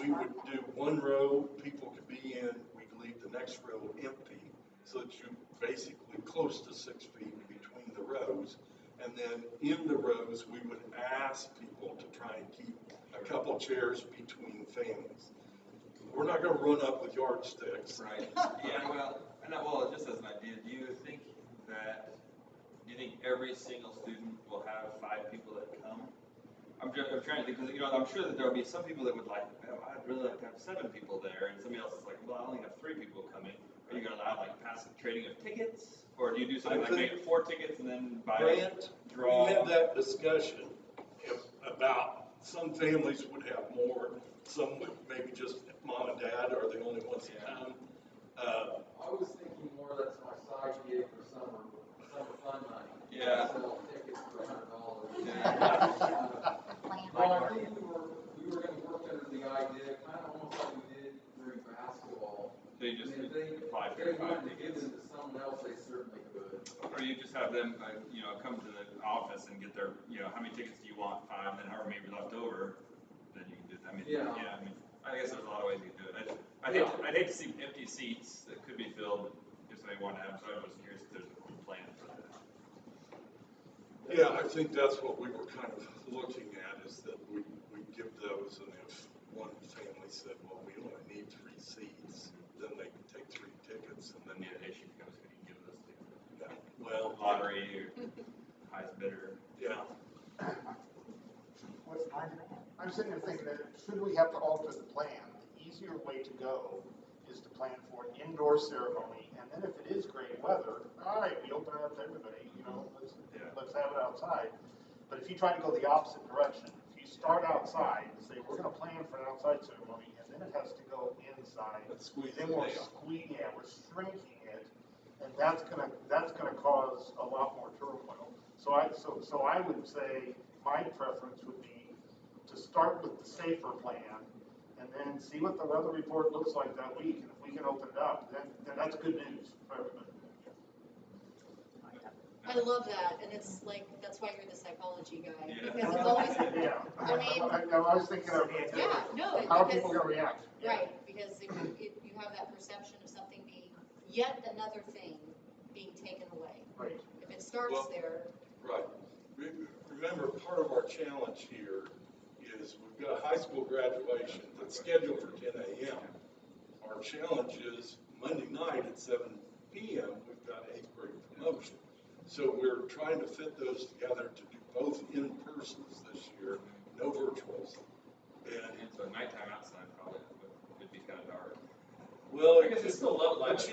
we would do 1 row, people could be in, we could leave the next row empty, so that you're basically close to 6 feet between the rows. And then in the rows, we would ask people to try and keep a couple chairs between families. We're not going to run up with yardsticks. Right. Yeah, well, just as an idea, do you think every single student will have 5 people that come? I'm trying to think, because, I'm sure that there'll be some people that would like, I'd really like to have 7 people there, and somebody else is like, well, I only have 3 people coming. Are you going to allow, passive trading of tickets? Or do you do something like make 4 tickets and then buy draw? We had that discussion about some families would have more, some would maybe just mom and dad are the only ones that come. I was thinking more that's my side gig for summer fun money. Yeah. Sell tickets for $100. Yeah. Well, I think we were going to work under the idea, kind of almost like we did during basketball, they're fine. to give them to someone else, they certainly could. Or you just have them, come to the office and get their, how many tickets do you want? 5, then however many left over, then you can do that. I mean, Yeah. I guess there's a lot of ways you can do it. I'd hate to see empty seats that could be filled if somebody wanted to have, so I was curious if there's a plan for that. Yeah, I think that's what we were kind of looking at, is that we give those, and if one family said, well, we only need 3 seats, then they can take 3 tickets, and then. Yeah, the issue becomes, can you give those tickets? Yeah, well. Lottery or highest bidder. Yeah. I'm sitting there thinking that should we have to alter the plan, the easier way to go is to plan for an indoor ceremony, and then if it is great weather, all right, we open it up to everybody, let's have it outside. But if you try to go the opposite direction, if you start outside and say, we're gonna plan for an outside ceremony, and then it has to go inside, then we're shrinking it, and that's gonna cause a lot more turmoil. So I would say my preference would be to start with the safer plan, and then see what the weather report looks like that week, and if we can open it up, then that's good news for everybody. I love that, and it's like, that's why you're the psychology guy, Yeah. because it's always, Yeah, I mean, I was thinking of, yeah, no, how are because- people gonna react? right, because if you have that perception of something being, yet another thing being taken away. Right. If it starts Well, there, Right. Remember, part of our challenge here is we've got a high school graduation that's scheduled for 10 a.m. Our challenge is Monday night at 7 p.m., we've got 8th grade promotion. So we're trying to fit those together to do both in-persons this year, no virtuals. And so nighttime outside probably would be kind of dark. Well, I guess it's still love light.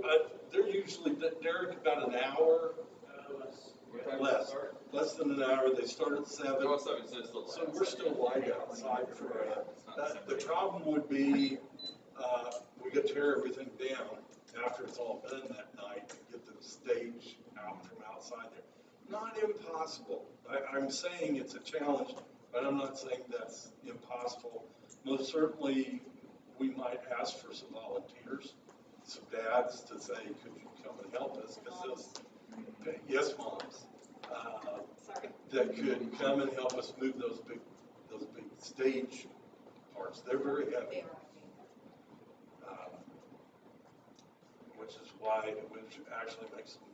but they're usually, Derek, about an hour. Less than an hour. They start at 7. Oh, 7, so it's still light. So we're still light outside for the problem would be, we got to tear everything down after it's all done that night and get the stage out from outside there. Not impossible. I'm saying it's a challenge, but I'm not saying that's impossible. Most certainly, we might ask for some volunteers, some dads to say, could you come and help us? Because yes, moms, that could come and help us move those big stage parts. They're very heavy. Which is why it actually makes them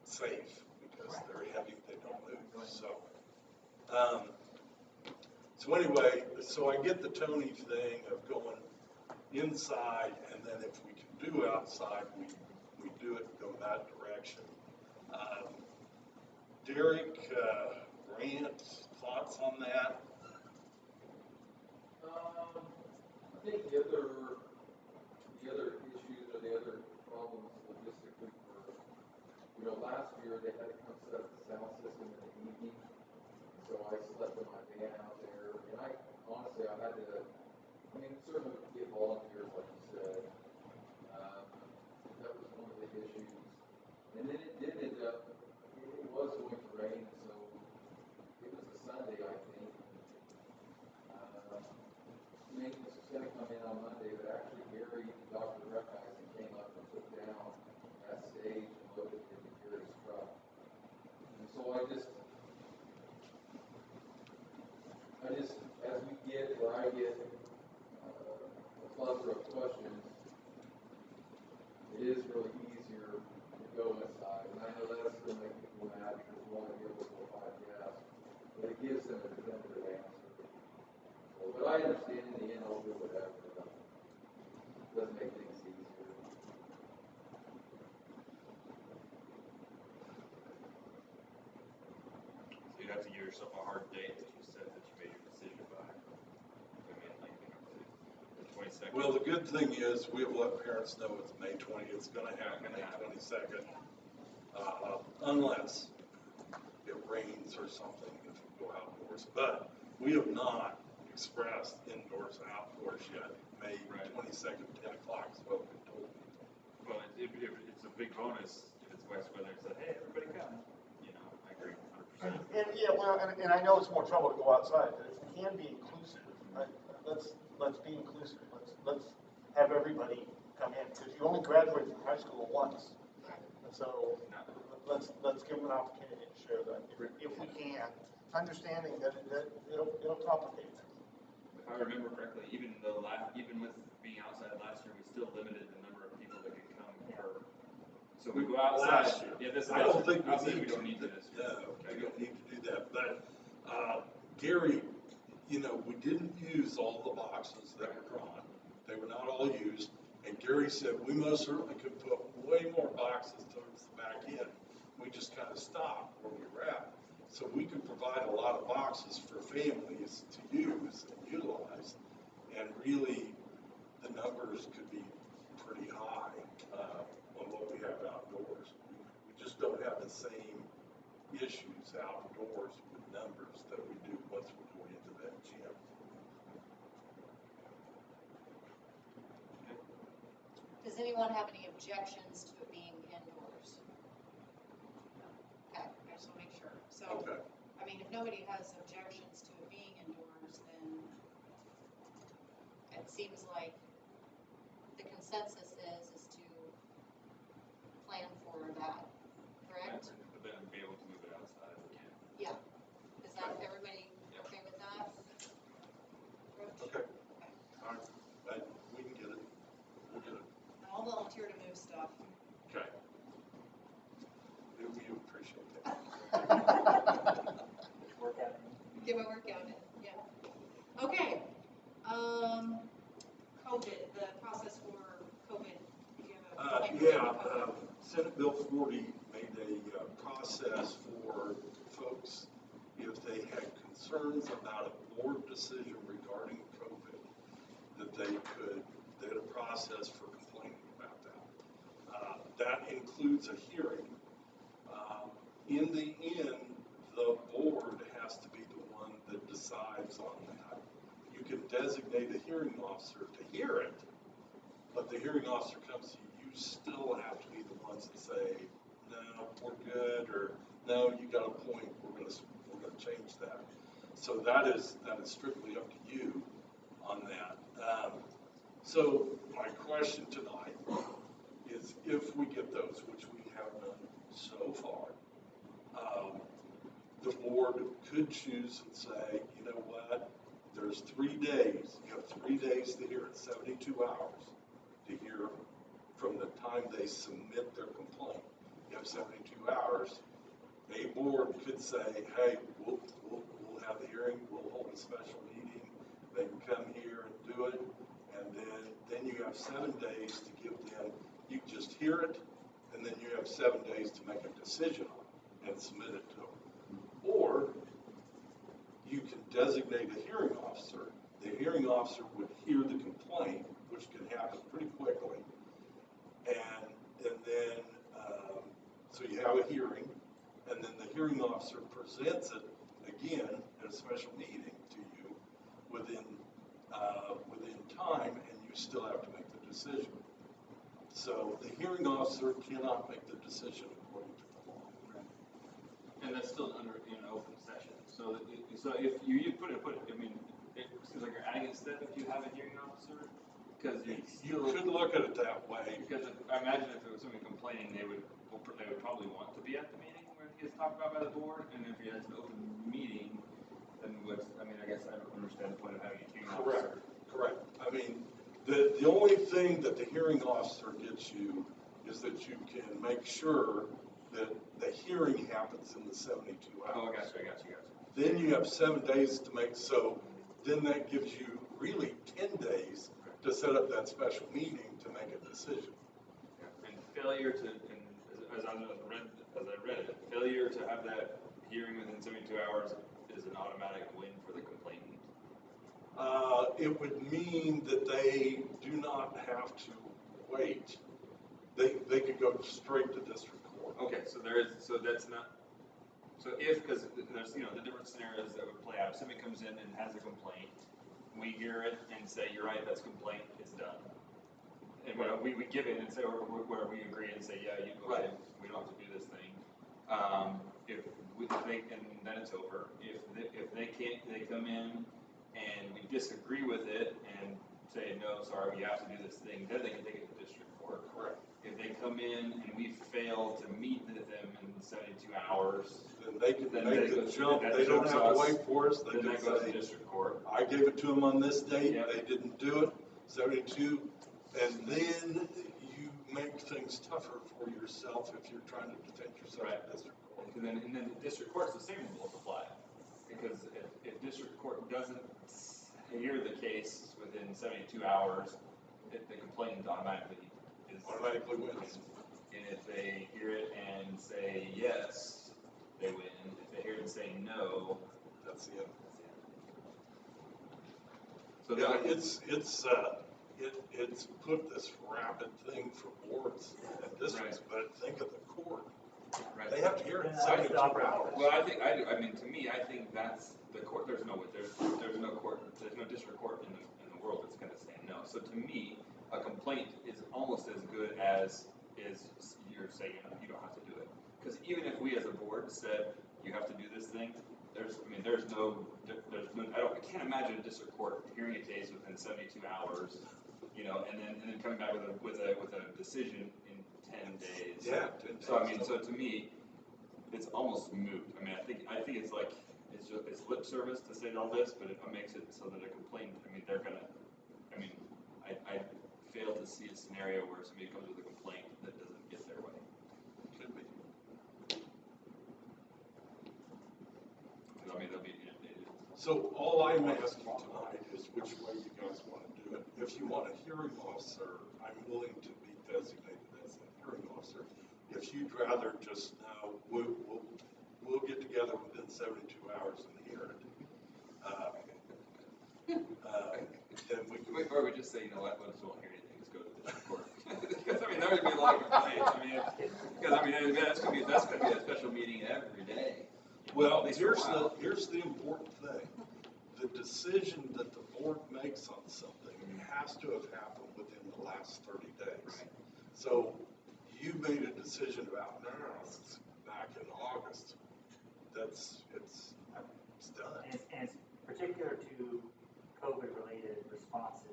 safe, because they're heavy, they don't move. So anyway, so I get the Tony thing of going inside, and then if we can do outside, we do it, go that direction. Derek, Grant, thoughts on that? I think the other issues or the other problems logistically were, last year they had to come set up the sound system in the evening, so I slept in my van out there, and honestly, I had to, certainly get volunteers, like you said. That was one of the issues. And then it did end up, it was going to rain, so it was a Sunday, I think. Maintenance was going to come in on Monday, but actually Gary, Dr. Reckheisen, came up and took down that stage and loaded it into Gary's truck. And so I just, as we get, where I get a plethora of questions, it is really easier to go inside. And I know that's going to make people mad because we want to be able to go buy gas, but it gives them a definitive answer. So, but I understand in the end, I'll do whatever. It doesn't make things easier. So you have to give yourself a hard date that you said that you made your decision by. The 22nd. Well, the good thing is we'll let parents know it's May 20th. It's going to happen May 22nd, unless it rains or something if we go outdoors. But we have not expressed indoors, outdoors yet. May 22nd, 10 o'clock is what we told people. Well, it's a big bonus if it's west weather and said, hey, everybody come. I agree 100%. And I know it's more trouble to go outside, but if we can be inclusive, let's be inclusive. Let's have everybody come in, because you only graduate from high school once. And so, let's give them an opportunity to share that, if we can, understanding that it'll complicate things. If I remember correctly, even with being outside last year, we still limited the number of people that could come per. So we go outside. Last year. Yeah, this I don't think we don't need to do this. No, we don't need to do that, but, Gary, we didn't use all the boxes that were drawn. They were not all used, and Gary said, we most certainly could put way more boxes towards the back end. We just kind of stopped where we were at. So we could provide a lot of boxes for families to use and utilize, and really, the numbers could be pretty high, on what we have outdoors. We just don't have the same issues outdoors with numbers that we do once we go into that gym. Does anyone have any objections to it being indoors? Okay, I just want to make sure. So, Okay. I mean, if nobody has objections to it being indoors, then it seems like the consensus is to plan for that, correct? But then be able to move it outside again. Yeah. Is that, everybody okay with that? Okay. All right, we can get it. We'll get it. I'll volunteer to move stuff. Okay. We appreciate that. Give a workout in, yeah. Okay, COVID, the process for COVID. Do you have a plan for COVID? Senate Bill 40 made a process for folks, if they had concerns about a board decision regarding COVID, that they had a process for complaining about that. That includes a hearing. In the end, the board has to be the one that decides on that. You can designate a hearing officer to hear it, but the hearing officer comes to you, you still have to be the ones that say, no, we're good, or no, you got a point, we're gonna change that. So that is strictly up to you on that. So my question tonight is, if we get those, which we have none so far, the board could choose and say, you know what, there's 3 days, you have 3 days to hear it, 72 hours to hear from the time they submit their complaint. You have 72 hours. A board could say, hey, we'll have the hearing, we'll hold a special meeting, they can come here and do it, and then you have 7 days to give them, you just hear it, and then you have 7 days to make a decision on it and submit it to them. Or you can designate a hearing officer. The hearing officer would hear the complaint, which can happen pretty quickly, and then so you have a hearing, and then the hearing officer presents it again at a special meeting to you within time, and you still have to make the decision. So the hearing officer cannot make the decision according to the law. And that's still under an open session. So if you put it, I mean, it seems like you're adding a step if you have a hearing officer, because You could look at it that way. Because I imagine if there was somebody complaining, they would probably want to be at the meeting where it gets talked about by the board, and if it's an open meeting, then I guess I don't understand the point of having a hearing officer. Correct. I mean, the only thing that the hearing officer gets you is that you can make sure that the hearing happens in the 72 hours. Oh, I got you. Then you have 7 days to make, so then that gives you really 10 days to set up that special meeting to make a decision. And failure to, as I read it, failure to have that hearing within 72 hours is an automatic win for the complainant. It would mean that they do not have to wait. They could go straight to district court. Okay, so that's not, so because there's, the different scenarios that would play out. If somebody comes in and has a complaint, we hear it and say, you're right, that's a complaint, it's done. And we give it and say, where we agree and say, yeah, you go ahead, we don't have to do this thing. And then it's over. If they can't, they come in and we disagree with it and say, no, sorry, you have to do this thing, then they can take it to district court. Correct. If they come in and we fail to meet them in 72 hours, Then they can then make that the goes- jump, that they don't jumps have to us, wait for us, they then can that goes to say, district court. I gave it to them on this date, Yep. they didn't do it, 72, and then you make things tougher for yourself if you're trying to defend yourself Right. in district court. And then the district court's the same rules apply. Because if district court doesn't hear the case within 72 hours, the complainant automatically wins. And if they hear it and say yes, they win. If they hear it and say no, that's the end. So yeah, it's put this rapid thing for boards and districts, but think of the court. Right. They have to hear it in Yeah, 72 that's the hours. Well, I mean, to me, I think that's the court. There's no district court in the world that's going to say no. So to me, a complaint is almost as good as you're saying you don't have to do it. Because even if we as a board said you have to do this thing, I can't imagine a district court hearing a case within 72 hours, and then coming back with a decision in 10 days. Yeah. So I mean, so to me, it's almost moot. I mean, I think it's like it's lip service to say all this, but it makes it so that a complaint. I mean, I fail to see a scenario where somebody comes with a complaint that doesn't get their way. Could be. I mean, they'll be inundated. So all I'm asking tonight is which way you guys want to do it. If you want a hearing officer, I'm willing to be designated as a hearing officer. If you'd rather just know, we'll get together within 72 hours and hear it. Then we can. Or we just say, you know what, let's don't hear anything, let's go to the district court. Because I mean, there would be a lot of complaints. That's gonna be a special meeting every day. Well, here's the important thing. The decision that the board makes on something has to have happened within the last 30 days. Right. So you made a decision about NERS back in August. It's done. And it's particular to COVID-related responses.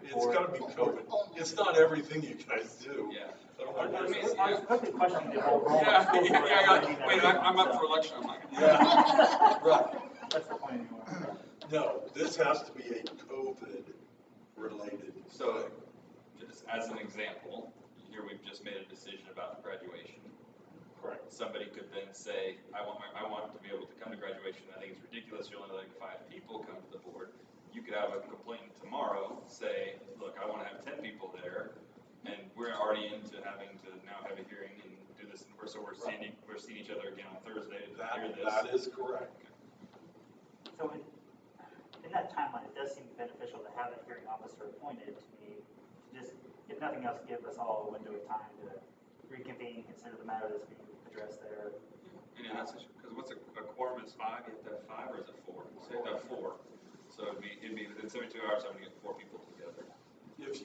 It's got to be COVID. It's not everything you guys do. Yeah. I was quickly questioning the whole role. Wait, I'm up for election. I'm not gonna. Yeah. Right. That's the point anymore. No, this has to be a COVID-related. So, just as an example, here we've just made a decision about graduation. Correct. Somebody could then say, I want to be able to come to graduation. I think it's ridiculous. You're only letting 5 people come to the board. You could have a complainant tomorrow say, look, I want to have 10 people there, and we're already into having to now have a hearing and do this. So we're seeing each other again on Thursday to hear this. That is correct. So in that timeline, it does seem beneficial to have a hearing officer appointed to me, to just, if nothing else, give us all a window of time to reconvene, consider the matter that's being addressed there. And that's because what's a quorum is 5? You have to have 5, or is it 4? So you have to have 4. So it'd be within 72 hours having to get 4 people together. If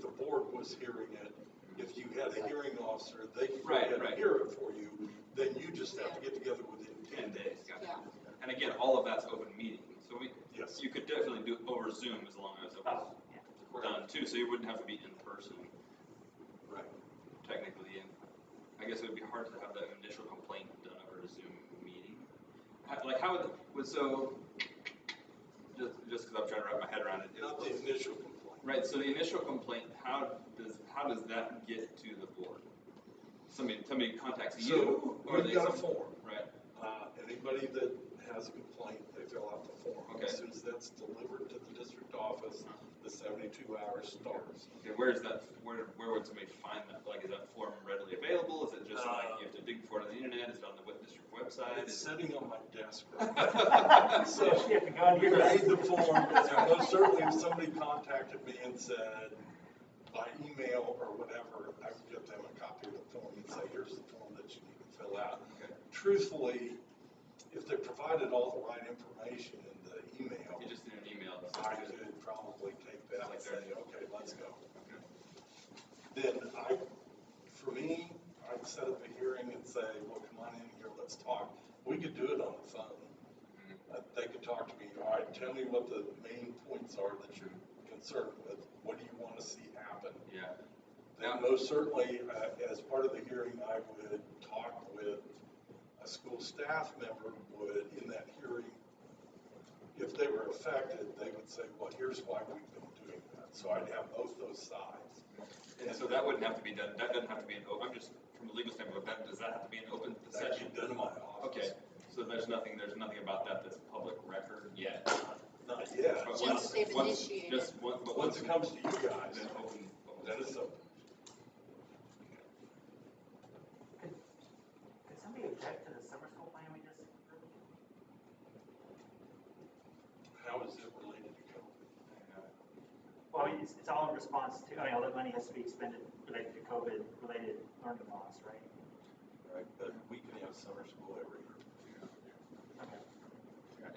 the board was hearing it, if you had a hearing officer, they could go Right, ahead and right. hear it for you, then you just have to get together within 10 days. Gotcha. Yeah. And again, all of that's open meeting. So Yes. you could definitely do it over Zoom as long as it was done too. So you wouldn't have to be in person. Right. Technically, and I guess it would be hard to have that initial complaint done over a Zoom meeting. How would so? Just because I'm trying to wrap my head around it. Not the initial complaint. Right. So the initial complaint, how does that get to the board? Somebody contacts you, So or we've got a form. Right. Anybody that has a complaint, they fill out the form. Okay. As soon as that's delivered to the district office, the 72 hours starts. Okay, where would somebody find that? Like, is that form readily available? Is it just like you have to dig for it on the internet? Is it on the district website? It's sitting on my desk right now. So You have to go and get read it. the form, and most certainly if somebody contacted me and said, by email or whatever, I would give them a copy of the form and say, here's the form that you need to fill out. Okay. Truthfully, if they provided all the right information in the email, You just need an email. I could probably take that and say, okay, let's go. Okay. Then for me, I'd set up a hearing and say, well, come on in here, let's talk. We could do it on the phone. They could talk to me, all right, tell me what the main points are that you're concerned with, what do you want to see happen? Yeah. Then most certainly, as part of the hearing, I would talk with a school staff member would, in that hearing, if they were affected, they would say, well, here's why we've been doing that. So I'd have both those sides. And so that wouldn't have to be done, that doesn't have to be an open, I'm just, from a legal standpoint, does that have to be an open That'd session? be done in my office. Okay, so there's nothing about that that's public record yet? Not yet. But Just they've initiated. But Once it comes to you guys, then open. then it's open. Could somebody object to the summer school plan we just approved? How is it related to COVID? Well, I mean, it's all in response to, I mean, all that money has to be expended related to COVID-related learning loss, right? Right, but we can have summer school every year. Okay.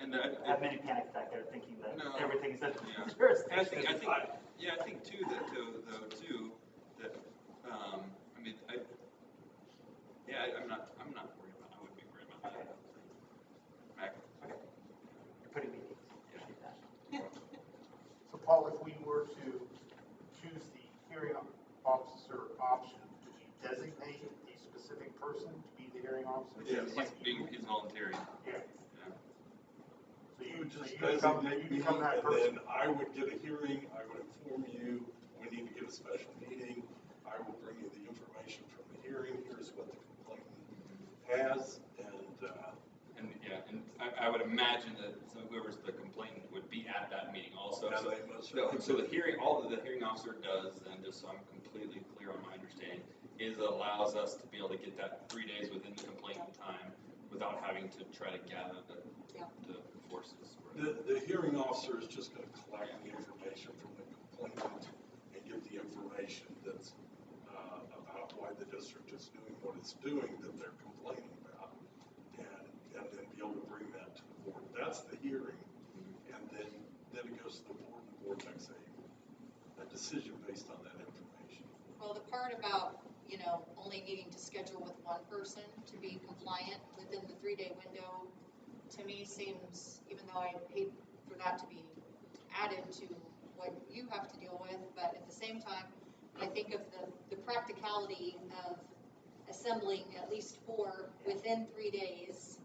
And I have many panic attack there thinking that No. everything's a Yeah. jurisdiction. And I think too, that, I mean, I'm not worried about, I wouldn't be worried about that. Okay. You're putting me at ease. Appreciate that. So Paul, if we were to choose the hearing officer option, would you designate a specific person to be the hearing officer? Yes. He's volunteering. Yeah. Yeah. So You would so just become designate me, become that and person. then I would get a hearing, I would inform you, we need to get a special meeting, I will bring you the information from the hearing, here's what the complainant has, And I would imagine that whoever's the complainant would be at that meeting also. Yeah, So- they most So the hearing, all that the hearing officer does, then just so I'm completely clear on my understanding, is it allows us to be able to get that 3 days within the complainant time without having to try to gather the forces. the hearing officer is just gonna collect the information from the complainant and get the information that's, about why the district is doing what it's doing that they're complaining about, and then be able to bring that to the board. That's the hearing, and then it goes to the board, and the board makes a decision based on that information. Well, the part about, only needing to schedule with one person to be compliant within the 3-day window, to me seems, even though I hate for that to be added to what you have to deal with, but at the same time, I think of the practicality of assembling at least 4 within 3 days.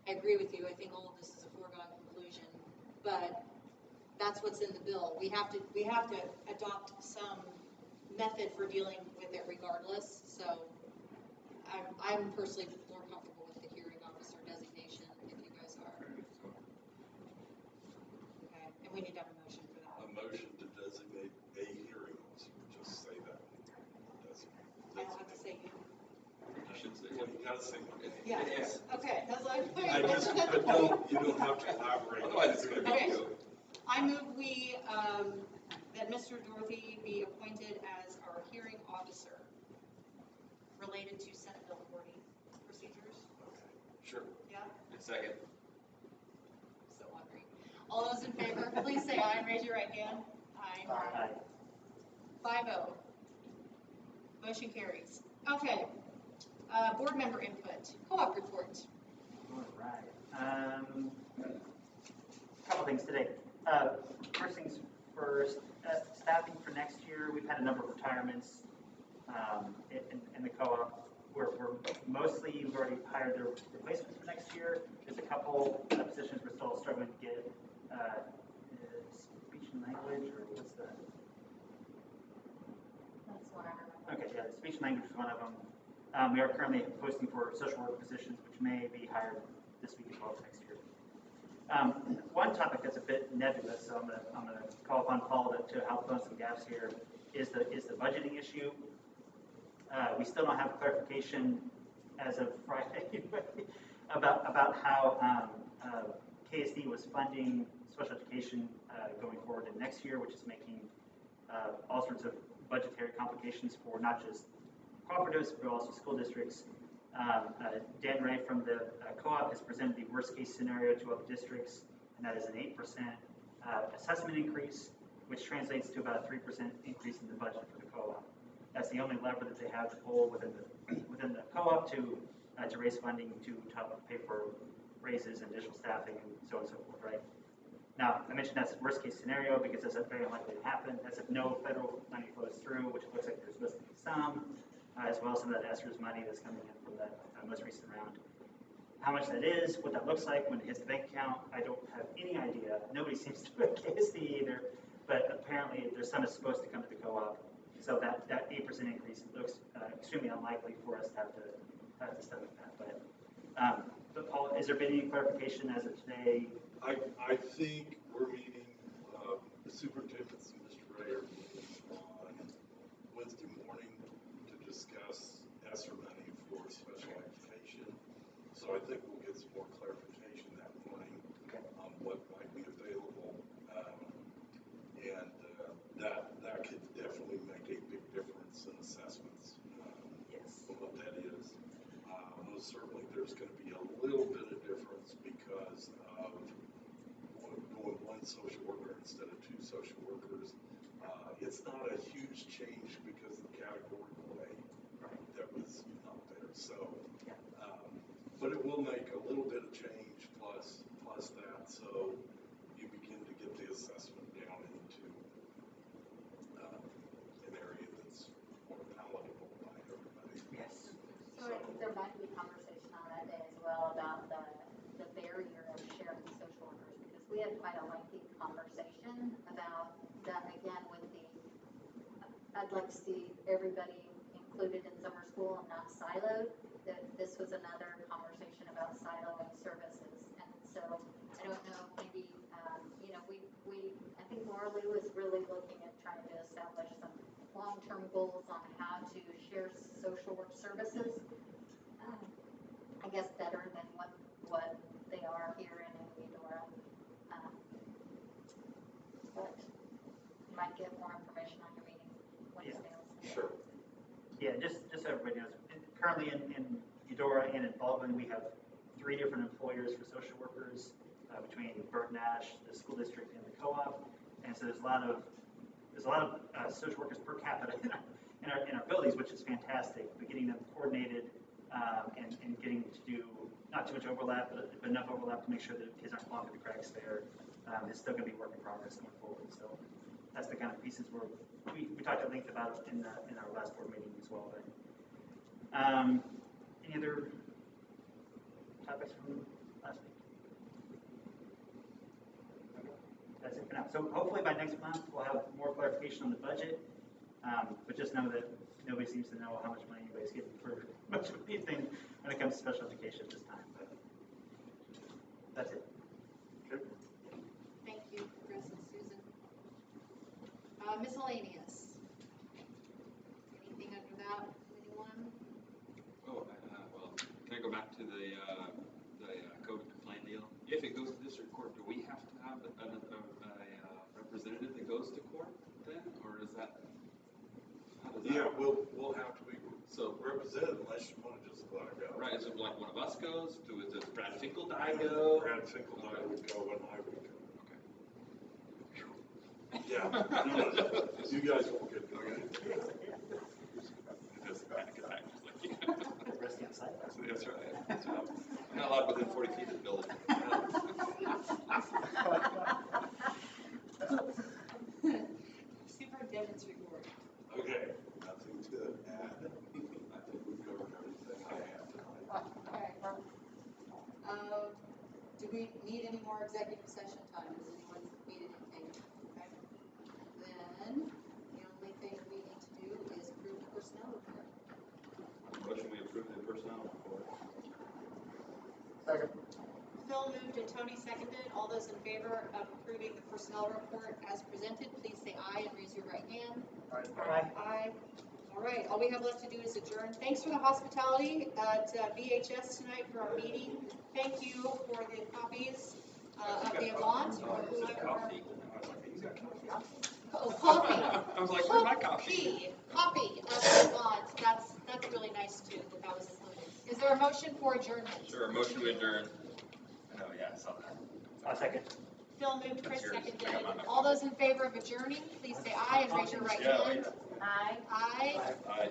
I agree with you, I think all of this is a foregone conclusion, but that's what's in the bill. We have to adopt some method for dealing with it regardless, so I'm personally more comfortable with the hearing officer designation if you guys are. Okay, and we need to have a motion for that. A motion to designate a hearing officer, just say that. I don't have to say you. I should say. Well, you gotta say it. Yes, okay, that's like. But you don't have to elaborate. Otherwise it's gonna be Okay. you. I move that Mr. Dorothy be appointed as our hearing officer related to Senate Bill 40 procedures. Sure. Yeah, Second. so hungry. All those in favor, please say aye, raise your right hand. Aye. Aye. 5-0. Motion carries. Okay, board member input, co-op report. All right. Couple things today. First things first, staffing for next year, we've had a number of retirements in the co-op. We're mostly, we've already hired their replacements for next year. There's a couple positions we're still struggling to get, speech and language, or what's the? That's what I remember. Okay, yeah, the speech and language is one of them. We are currently posting for social work positions, which may be hired this week as well as next year. One topic that's a bit nebulous, so I'm gonna call upon Paul to help fill in some gaps here, is the budgeting issue. We still don't have clarification as of Friday about how KSD was funding special education going forward in next year, which is making all sorts of budgetary complications for not just cooperatives, but also school districts. Dan Ray from the co-op has presented the worst case scenario to other districts, and that is an 8% assessment increase, which translates to about a 3% increase in the budget for the co-op. That's the only lever that they have to pull within the co-op to raise funding to help pay for raises and additional staffing and so on and so forth, right? Now, I mentioned that's worst case scenario because that's very unlikely to happen. That's if no federal money flows through, which looks like there's supposed to be some, as well as some of that ESSER's money that's coming in from that most recent round. How much that is, what that looks like when it hits the bank account, I don't have any idea. Nobody seems to put KSD either, but apparently there's some that's supposed to come to the co-op. So that 8% increase looks extremely unlikely for us to have to stomach that. But Paul, has there been any clarification as of today? I think we're meeting, the superintendents and Mr. Ray are meeting on Wednesday morning to discuss ESSER money for special education. So I think we'll get some more clarification that morning on what might be available. That could definitely make a big difference in assessments. Yes. For what that is. Most certainly there's going to be a little bit of difference because of going one social worker instead of two social workers. It's not a huge change because of the category play that was not there. So, but it will make a little bit of change plus that. So you begin to get the assessment down into an area that's more palatable by everybody. Yes. So I think there might be conversation on that day as well about the barrier of sharing social workers, because we had quite a lengthy conversation about that again with I'd like to see everybody included in summer school and not siloed. That this was another conversation about siloing services, and so I don't know, maybe I think Morley was really looking at trying to establish some long-term goals on how to share social work services. I guess better than what they are here in Eudora. But you might get more information on your meeting Wednesday. Sure. Yeah, just so everybody knows, currently in Eudora and in Baldwin, we have 3 different employers for social workers between Burton Nash, the school district, and the co-op. And so there's a lot of social workers per capita in our buildings, which is fantastic. But getting them coordinated and getting to do not too much overlap, but enough overlap to make sure that kids aren't falling through the cracks there is still going to be work in progress going forward. So that's the kind of pieces we talked at length about in our last board meeting as well. But any other topics from last week? Okay. That's it for now. So hopefully by next month we'll have more clarification on the budget. But just know that nobody seems to know how much money anybody's getting for much of anything when it comes to special education at this time. But that's it. Okay. Thank you, Chris and Susan. Miscellaneous. Anything under that, anyone? Oh, well, can I go back to the COVID complaint deal? If it goes to district court, do we have to have a representative that goes to court then, or is that? How does that? Yeah, we'll have to be represented unless you want to just let it go. Right, is it like one of us goes? Does Brad Finkeldye go? Brad Finkeldye would go and I would go. Okay. Yeah, no, you guys won't get okay. Just the bad guy. Resting outside. That's right. That's right. I'm not allowed within 40 feet of the building. Superintendent's report. Okay, nothing to add. I think we've covered everything I have tonight. Okay. Do we need any more executive session time? Does anyone need anything? Okay. Then the only thing we need to do is approve the personnel report. Motion we approve the personnel report. Second. Phil moved and Tony seconded. All those in favor of approving the personnel report as presented, please say aye and raise your right hand. Aye. Aye. All right, all we have left to do is adjourn. Thanks for the hospitality at VHS tonight for our meeting. Thank you for the copies of the Avant. Coffee. I was like, he's got coffee. Oh, coffee. I was like, where's my coffee? Copy of the Avant. That's really nice too, that was included. Is there a motion for adjournment? Sure, motion to adjourn. Oh, yeah, I saw that. I'll second. Phil moved, Chris That's yours. seconded. I got mine. All those in favor of adjourning, please say aye and raise your right hand. Aye. Aye. Aye.